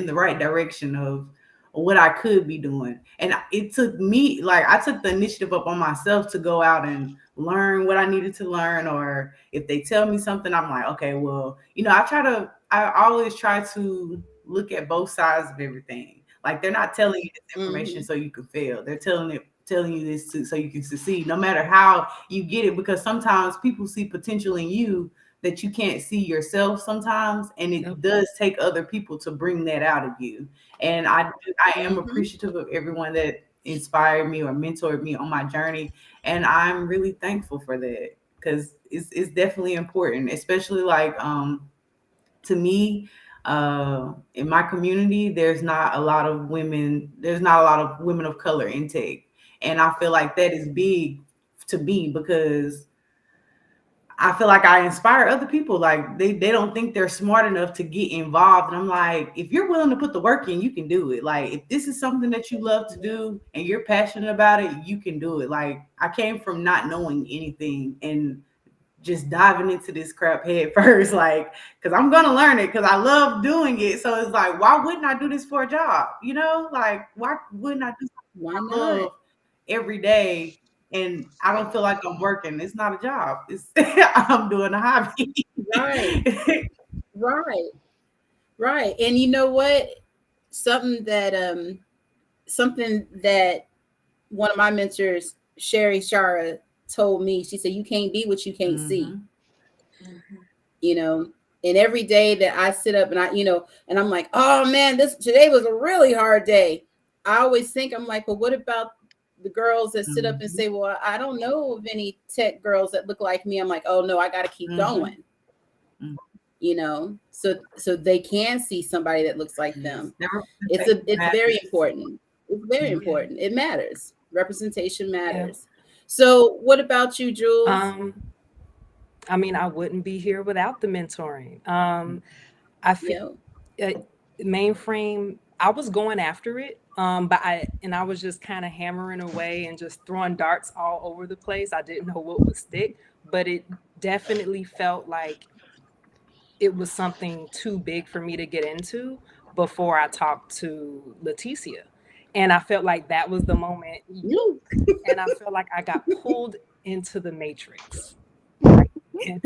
the right direction of what I could be doing. And it took me, I took the initiative up on myself to go out and learn what I needed to learn. Or if they tell me something, I'm like, okay, well, I always try to look at both sides of everything. Like, they're not telling you this information so you can fail. They're telling you this so you can succeed, no matter how you get it, because sometimes people see potential in you that you can't see yourself sometimes, and it does take other people to bring that out of you. And I am appreciative of everyone that inspired me or mentored me on my journey, and I'm really thankful for that, because it's definitely important, especially to me, in my community, there's not a lot of women of color in tech, and I feel like that is big to me, because I feel like I inspire other people. Like, they don't think they're smart enough to get involved. And I'm like, if you're willing to put the work in, you can do it. Like, if this is something that you love to do and you're passionate about it, you can do it. Like, I came from not knowing anything and just diving into this crap head first, because I'm going to learn it because I love doing it. So it's like, why wouldn't I do this for a job? Why wouldn't I do something I love every day? And I don't feel like I'm working. It's not a job. It's I'm doing a hobby. Right. And you know what? Something that one of my mentors, Sherry Shara, told me. She said, "You can't be what you can't see." And every day that I sit up and and I'm like, "Oh man, today was a really hard day." I always think, I'm like, "But what about the girls that sit up and say, well, I don't know of any tech girls that look like me?" I'm like, "Oh no, I got to keep going." So they can see somebody that looks like them. It's very important. It's very important. It matters. Representation matters. So what about you, Jules? I mean, I wouldn't be here without the mentoring. I feel Mainframe, I was going after it. But I was just kind of hammering away and just throwing darts all over the place. I didn't know what would stick, but it definitely felt like it was something too big for me to get into before I talked to Leticia. And I felt like that was the moment. And I felt like I got pulled into the matrix. And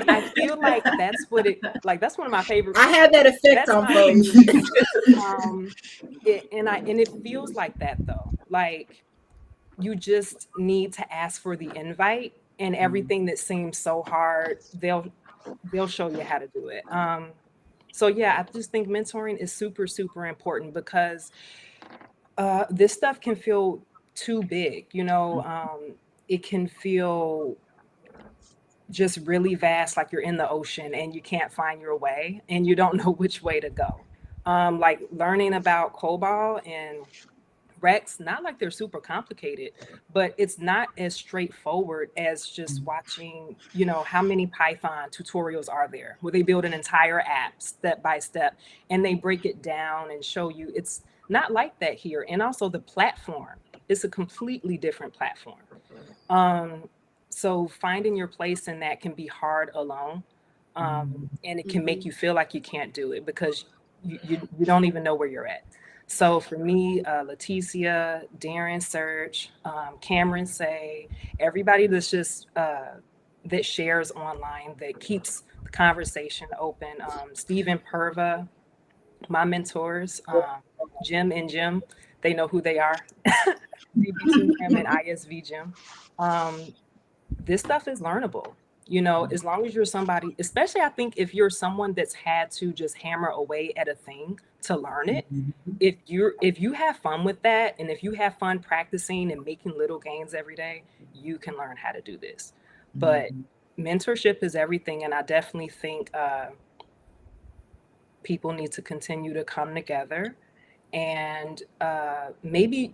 I feel like that's what that's one of my favorite. I had that effect on folks. And it feels like that though. Like, you just need to ask for the invite, and everything that seems so hard, they'll show you how to do it. So yeah, I just think mentoring is super, super important, because this stuff can feel too big, it can feel just really vast, like you're in the ocean and you can't find your way and you don't know which way to go. Like learning about COBOL and recs, not like they're super complicated, but it's not as straightforward as just watching, how many Python tutorials are there where they build an entire app step by step and they break it down and show you. It's not like that here. And also the platform, it's a completely different platform. So finding your place in that can be hard alone. And it can make you feel like you can't do it because you don't even know where you're at. So for me, Leticia, Darren Search, Cameron Say, everybody that's just that shares online, that keeps the conversation open. Stephen Perva, my mentors, Jim and Jim, they know who they are. DB2 Jim and ISV Jim. This stuff is learnable. As long as you're somebody, especially I think if you're someone that's had to just hammer away at a thing to learn it, if you have fun with that, and if you have fun practicing and making little gains every day, you can learn how to do this. But mentorship is everything, and I definitely think people need to continue to come together, and maybe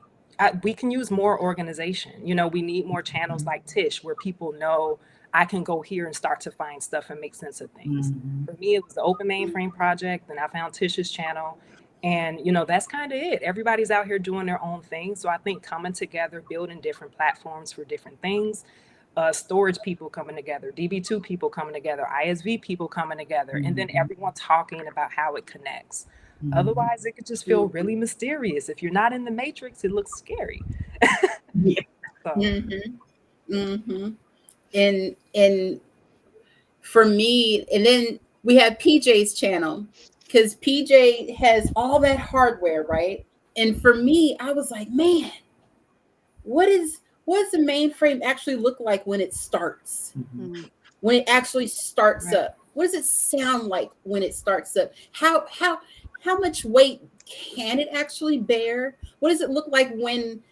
we can use more organization. We need more channels like Tish where people know I can go here and start to find stuff and make sense of things. For me, it was the Open Mainframe project. Then I found Tish's channel. And, that's kind of it. Everybody's out here doing their own thing. So I think coming together, building different platforms for different things, storage people coming together, DB2 people coming together, ISV people coming together, and then everyone talking about how it connects. Otherwise, it could just feel really mysterious. If you're not in the matrix, it looks scary. So. And for me, and then we have PJ's channel, because PJ has all that hardware, right? And for me, I was like, man, what does the mainframe actually look like when it starts? When it actually starts up? What does it sound like when it starts up? How much weight can it actually bear? What does it look like when,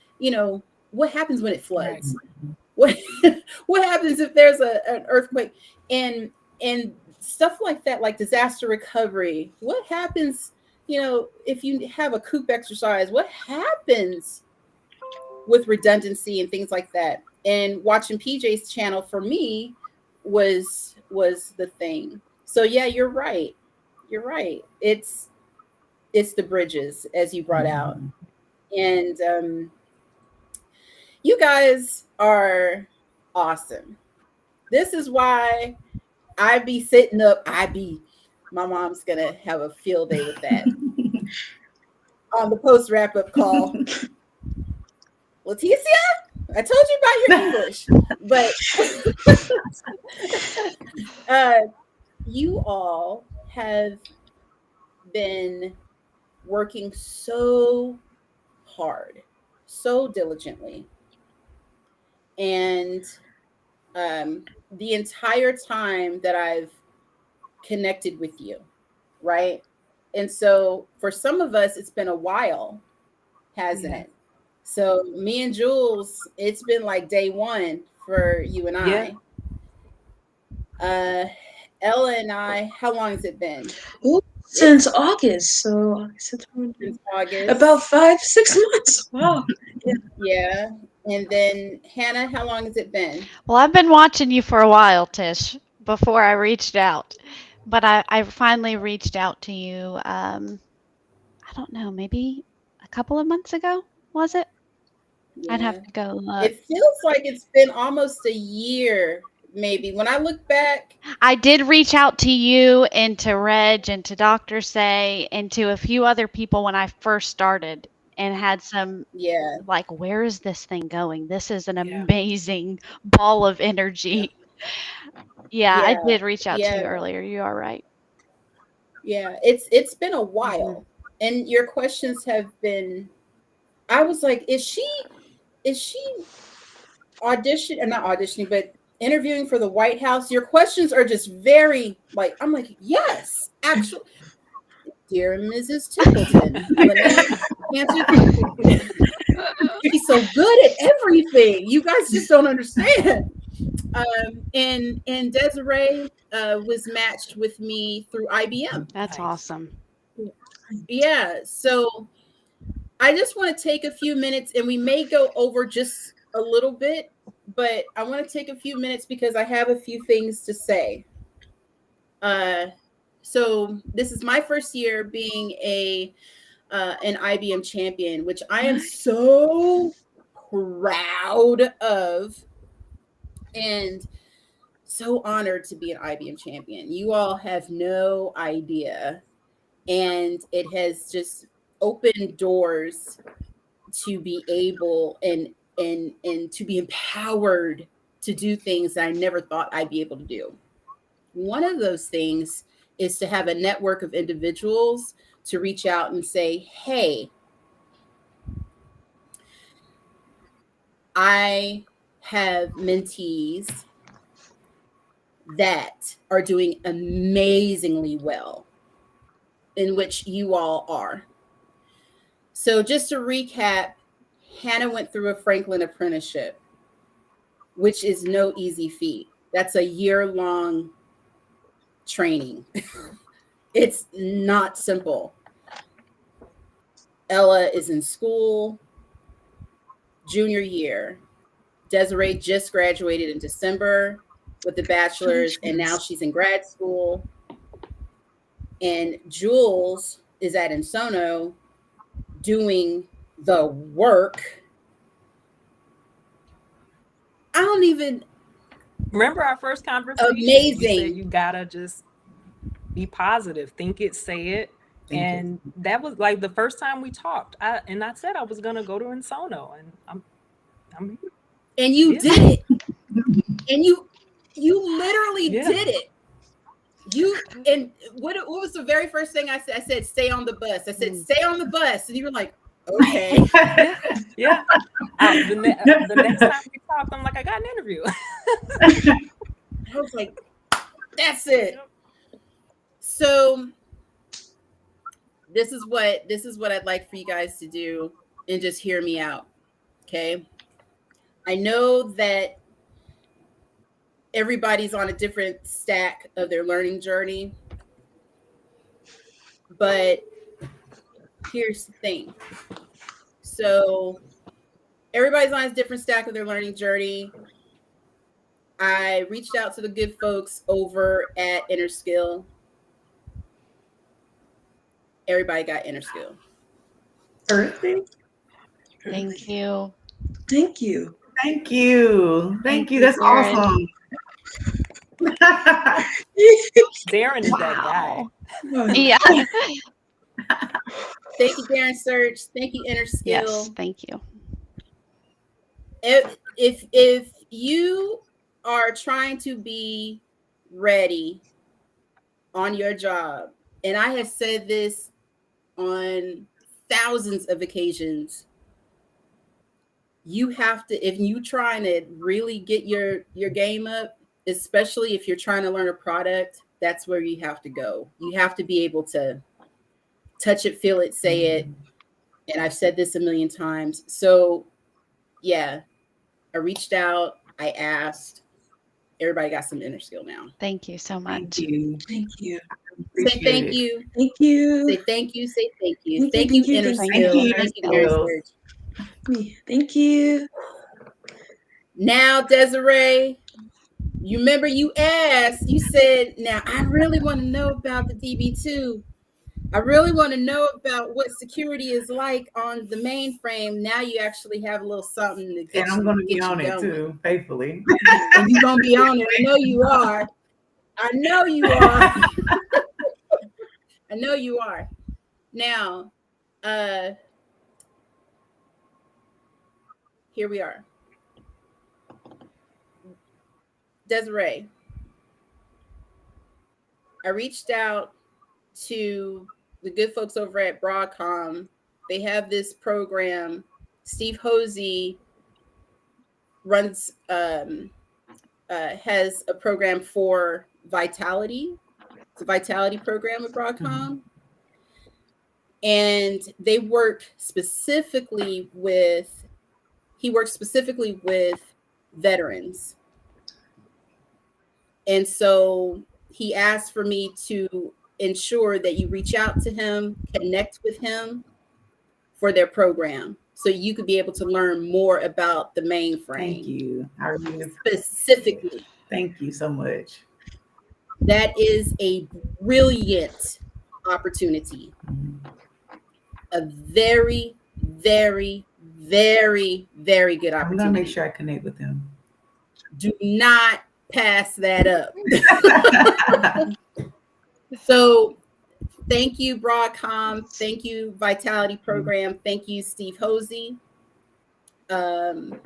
what happens when it floods? What happens if there's an earthquake and stuff like that, like disaster recovery? What happens, if you have a COOP exercise? What happens with redundancy and things like that? And watching PJ's channel for me was the thing. So yeah, you're right. It's the bridges, as you brought out, and you guys are awesome. This is why I be sitting up. My mom's gonna have a field day with that on the post wrap up call. Leticia, I told you about your English, but you all have been working so hard, so diligently. And the entire time that I've connected with you, right? And so for some of us, it's been a while, hasn't it? So me and Jules, it's been like day one for you and I. Ella and I, how long has it been? Since August. So since August. About 5-6 months. Wow. Yeah. And then Hannah, how long has it been? Well, I've been watching you for a while, Tish, before I reached out. But I finally reached out to you, I don't know, maybe a couple of months ago, was it? Yeah. I'd have to go look. It feels like it's been almost a year, maybe. When I look back. I did reach out to you and to Reg and to Dr. Say and to a few other people when I first started. And had some, like, where is this thing going? This is an amazing ball of energy. I did reach out to you earlier. You are right. Yeah, it's been a while, and your questions have been. I was like, is she not auditioning, but interviewing for the White House? Your questions are just very like. I'm like, yes, actually. Dear Mrs. Tippleton, she's so good at everything. You guys just don't understand. And Desiree was matched with me through IBM. That's awesome. Yeah. So I just want to take a few minutes, and we may go over just a little bit, but I want to take a few minutes because I have a few things to say. So this is my first year being an IBM champion, which I am so proud of and so honored to be an IBM champion. You all have no idea. And it has just opened doors to be able and to be empowered to do things that I never thought I'd be able to do. One of those things is to have a network of individuals to reach out and say, hey, I have mentees that are doing amazingly well, in which you all are. So just to recap, Hannah went through a Franklin apprenticeship, which is no easy feat. That's a year-long training. It's not simple. Ella is in school, junior year. Desiree just graduated in December with a bachelor's, and now she's in grad school. And Jules is at Insono doing the work. I don't even remember our first conversation. Amazing. You said you gotta just be positive, think it, say it. And that was like the first time we talked. I said I was gonna go to Insono, and I'm and you did it. And you literally did it. And what was the very first thing I said? I said, stay on the bus. I said, stay on the bus. And you were like, okay. Yeah. The next time we talked, I'm like, I got an interview. I was like, that's it. So this is what I'd like for you guys to do, and just hear me out. Okay. I know that everybody's on a different stack of their learning journey, but here's the thing. So everybody's on a different stack of their learning journey. I reached out to the good folks over at InnerSkill. Everybody got InnerSkill. Earthy. Thank you. Thank you. Thank you. Thank you. That's Darren. awesome. Darren is that guy. Yeah. Thank you, Darren Search. Thank you, InnerSkill. Yes, thank you. If you are trying to be ready on your job, and I have said this on thousands of occasions, you have to, if you trying to really get your game up, especially if you're trying to learn a product, that's where you have to go. You have to be able to touch it, feel it, say it. And I've said this a million times. So yeah, I reached out, I asked. Everybody got some InnerSkill now. Thank you so much. Thank you. Thank you. Say thank you. Thank you. Say thank you. Say thank you. Thank Thank you, you, thank InnerSkill. you, Thank you, InnerSkill. Research. Thank you. Now, Desiree, you remember you asked, you said, now I really want to know about the DB2. I really want to know about what security is like on the mainframe. Now you actually have a little something to get And I'm going to be you on it going. too, faithfully. And you're going to be on it. I know you are. I know you are. I know you are. Now, here we are. Desiree, I reached out to the good folks over at Broadcom. They have this program. Steve Hosey runs, has a program for Vitality. It's a Vitality program with Broadcom. And they work specifically with, he works specifically with veterans. And so he asked for me to ensure that you reach out to him, connect with him, for their program, so you could be able to learn more about the mainframe. Thank you. I really Specifically. Thank you so much. That is a brilliant opportunity. A very, very, very, very good opportunity. I'm gonna make sure I connect with him. Do not pass that up. So thank you, Broadcom. Thank you, Vitality Program. Thank you, Steve Hosey. And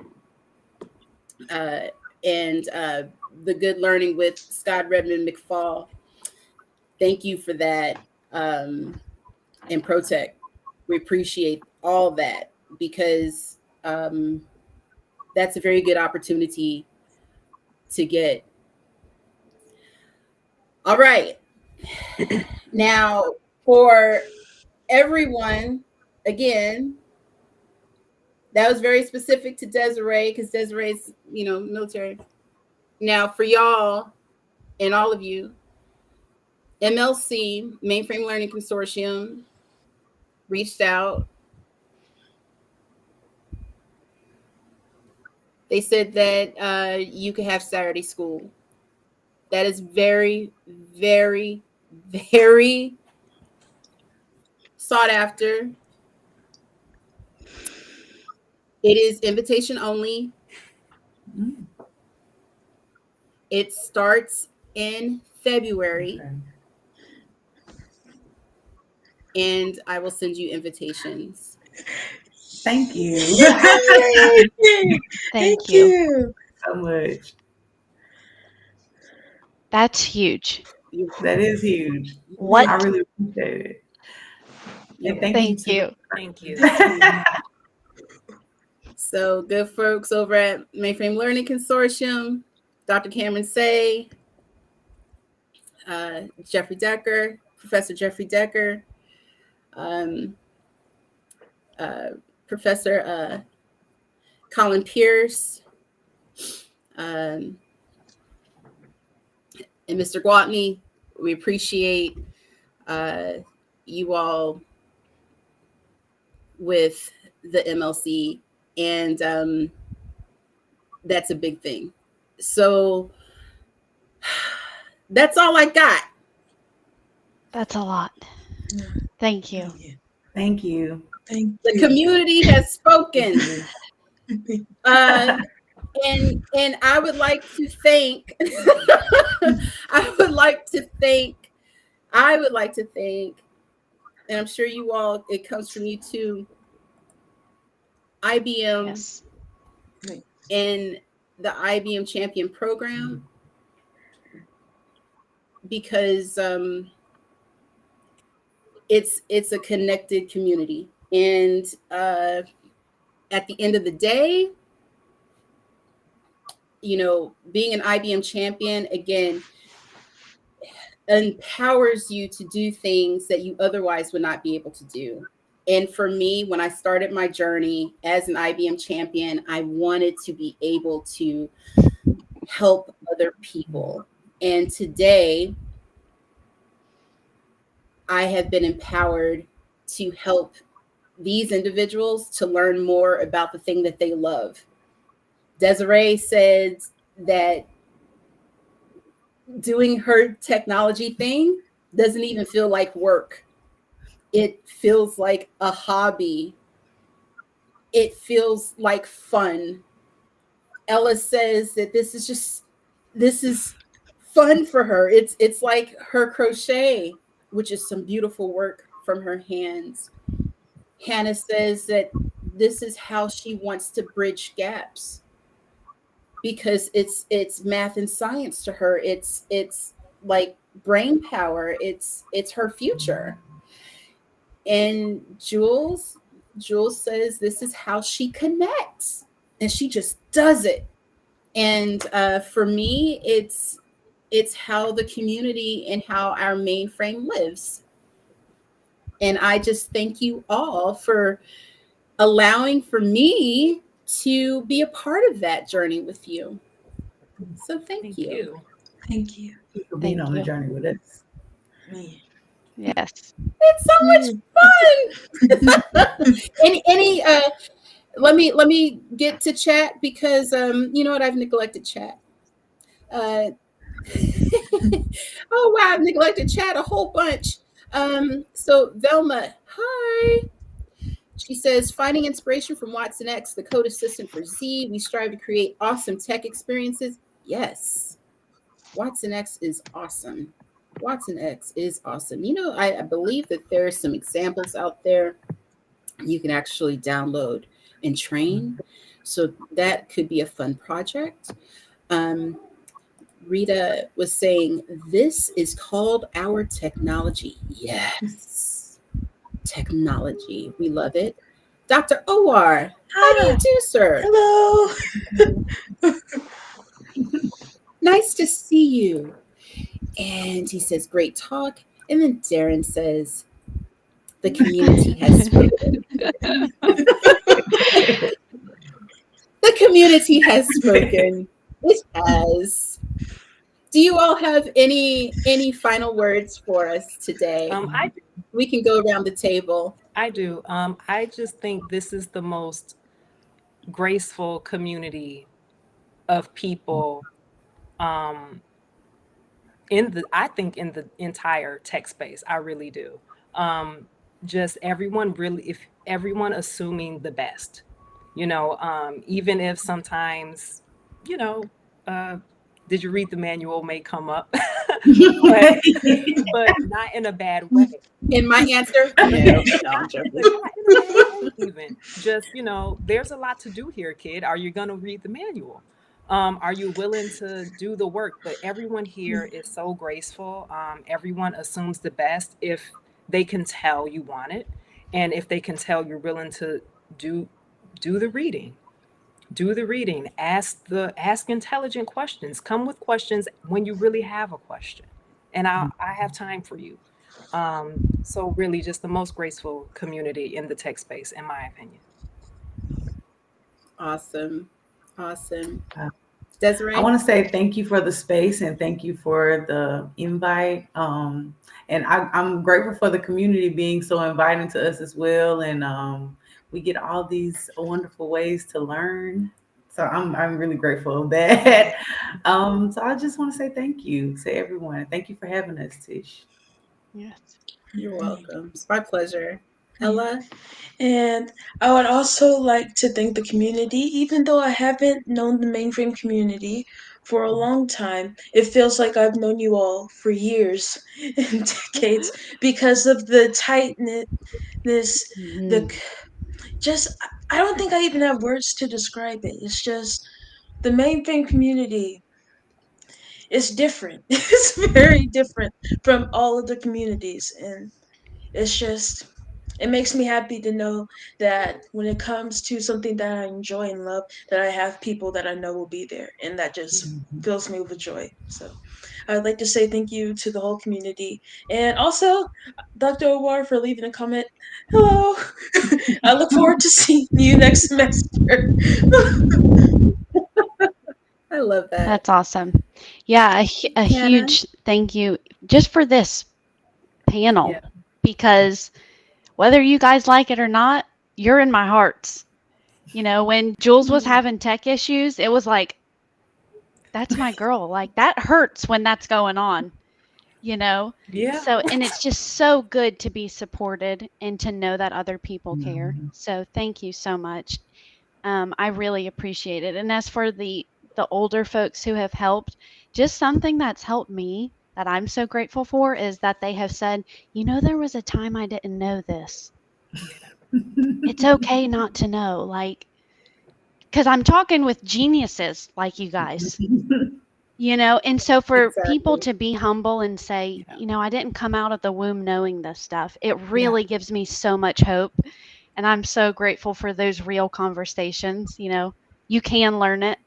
the Good Learning with 𝗙𝗪𝗪. Thank you for that. And ProTech. We appreciate all that, because that's a very good opportunity to get. All right. Now, for everyone, again, that was very specific to Desiree, because Desiree's, military. Now, for y'all and all of you, MLC, Mainframe Learning Consortium, reached out. They said that you could have Saturday school. That is very, very, very sought after. It is invitation only. It starts in February. Okay. And I will send you invitations. Thank you. Thank you so much. That's huge. That is huge. What? I really appreciate it. And thank you. Thank you. So good folks over at Mainframe Learning Consortium, Dr. Cameron Say, Jeffrey Decker, Professor Jeffrey Decker, Professor Colin Pierce, and Mr. Gwatney. We appreciate you all with the MLC, and that's a big thing. So that's all I got. That's a lot. Thank you. Thank you. The community has spoken. And I would like to thank I would like to thank, and I'm sure you all, it comes from you too, IBM. Yes. And the IBM Champion Program, because it's a connected community. And at the end of the day, being an IBM champion, again, empowers you to do things that you otherwise would not be able to do. And for me, when I started my journey as an IBM champion, I wanted to be able to help other people. And today, I have been empowered to help these individuals to learn more about the thing that they love. Desiree said that doing her technology thing doesn't even feel like work. It feels like a hobby. It feels like fun. Ella says that this is fun for her. It's like her crochet, which is some beautiful work from her hands. Hannah says that this is how she wants to bridge gaps, because it's math and science to her. It's like brain power. It's her future. And Jules says this is how she connects, and she just does it. And for me, it's how the community and how our mainframe lives. And I just thank you all for allowing for me to be a part of that journey with you. So thank you. Thank you for being on the journey with us. Yes. It's so much fun. any let me get to chat because you know what, I've neglected chat. Oh wow, I've neglected chat a whole bunch. So Velma, hi. She says, finding inspiration from 𝗪𝗧𝗧𝗧, the code assistant for Z. We strive to create awesome tech experiences. Yes, 𝗪𝗧𝗧𝗧 is awesome. 𝗪𝗧𝗧𝗧 is awesome. You know, I believe that there are some examples out there you can actually download and train. So that could be a fun project. Rita was saying, this is called our technology. Yes, technology. We love it. Dr. Owar, how do you do, sir? Hello. Nice to see you. And he says, great talk. And then Darren says, the community has spoken. The community has spoken. It has. Do you all have any final words for us today? We can go around the table. I do. I just think this is the most graceful community of people in the entire tech space. I really do. Just everyone assuming the best, even if sometimes, did you read the manual may come up, but not in a bad way. In my answer, no, I'm joking. Not in a bad way even. Just, there's a lot to do here, kid. Are you going to read the manual? Are you willing to do the work? But everyone here is so graceful. Everyone assumes the best if they can tell you want it. And if they can tell you're willing to do the reading. Do the reading, ask intelligent questions, come with questions when you really have a question. And I have time for you. So really just the most graceful community in the tech space, in my opinion. Awesome. Desiree? I want to say thank you for the space and thank you for the invite. And I'm grateful for the community being so inviting to us as well. And we get all these wonderful ways to learn. So I'm really grateful of that. So I just want to say thank you to everyone. Thank you for having us, Tish. Yes. You're welcome. It's my pleasure. Ella? And I would also like to thank the community. Even though I haven't known the Mainframe community for a long time, it feels like I've known you all for years and decades because of the tightness, I don't think I even have words to describe it. It's just the Mainframe community is different. It's very different from all of the communities, and it makes me happy to know that when it comes to something that I enjoy and love, that I have people that I know will be there, and that just fills me with joy. So I would like to say thank you to the whole community, and also Dr. Owar for leaving a comment. Hello. I look forward to seeing you next semester. I love that. That's awesome. Yeah, a huge thank you just for this panel, because whether you guys like it or not, you're in my hearts. When Jules was having tech issues, it was like, that's my girl. Like, that hurts when that's going on, Yeah. So, and it's just so good to be supported and to know that other people care. So thank you so much. I really appreciate it. And as for the older folks who have helped, just something that's helped me that I'm so grateful for is that they have said, there was a time I didn't know this. It's okay not to know, because I'm talking with geniuses like you guys, and so for people to be humble and say, I didn't come out of the womb knowing this stuff, it really gives me so much hope. And I'm so grateful for those real conversations. You can learn it.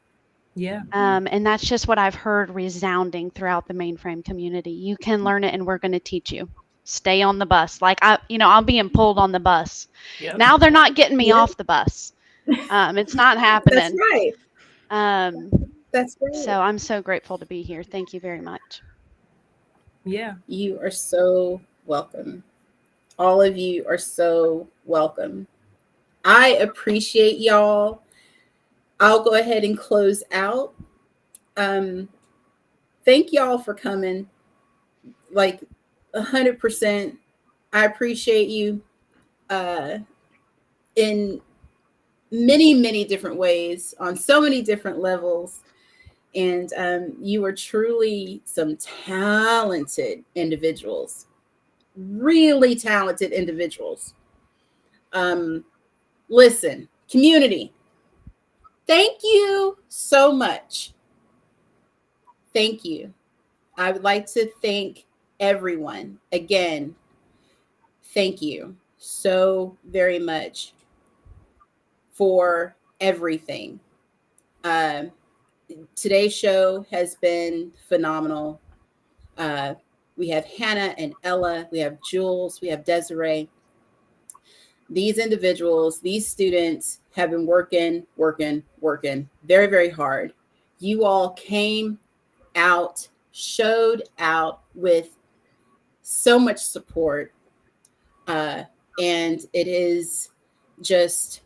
Yeah. And that's just what I've heard resounding throughout the Mainframe community. You can learn it, and we're going to teach you. Stay on the bus. I'm being pulled on the bus. Yep. Now they're not getting me off the bus. It's not happening. That's right. That's right. So I'm so grateful to be here. Thank you very much. Yeah. You are so welcome. All of you are so welcome. I appreciate y'all. I'll go ahead and close out. Thank y'all for coming. Like 100%. I appreciate you in many, many different ways, on so many different levels. And you are truly some talented individuals, really talented individuals. Listen, community, thank you so much. Thank you. I would like to thank everyone again. Thank you so very much for everything. Today's show has been phenomenal. We have Hannah and Ella, we have Jules, we have Desiree. These individuals, these students have been working very, very hard. You all came out, showed out with so much support. And it is just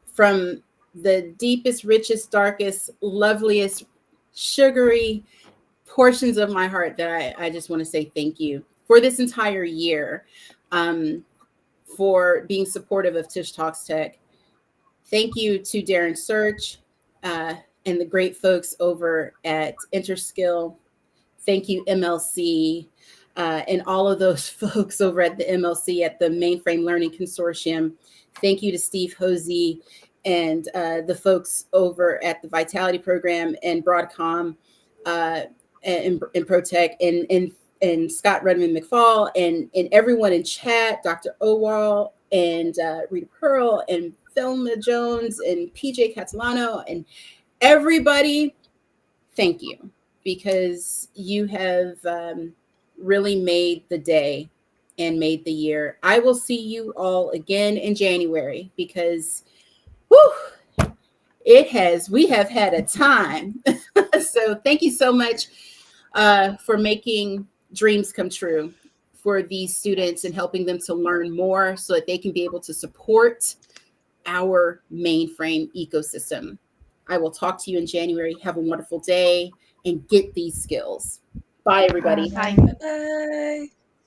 from the deepest, richest, darkest, loveliest, sugary portions of my heart that I just want to say thank you for this entire year, for being supportive of Tisch Talks Tech. Thank you to Darren Search and the great folks over at InterSkill. Thank you, MLC, and all of those folks over at the MLC at the Mainframe Learning Consortium. Thank you to Steve Hosey and the folks over at the Vitality Program and Broadcom and ProTech and Scott Redmond McFall and everyone in chat, Dr. Owal and Rita Pearl and Thelma Jones and PJ Catalano and everybody. Thank you, because you have really made the day and made the year. I will see you all again in January because we have had a time. So thank you so much for making dreams come true for these students and helping them to learn more so that they can be able to support our mainframe ecosystem. I will talk to you in January. Have a wonderful day and get these skills. Bye, everybody. Bye. Bye.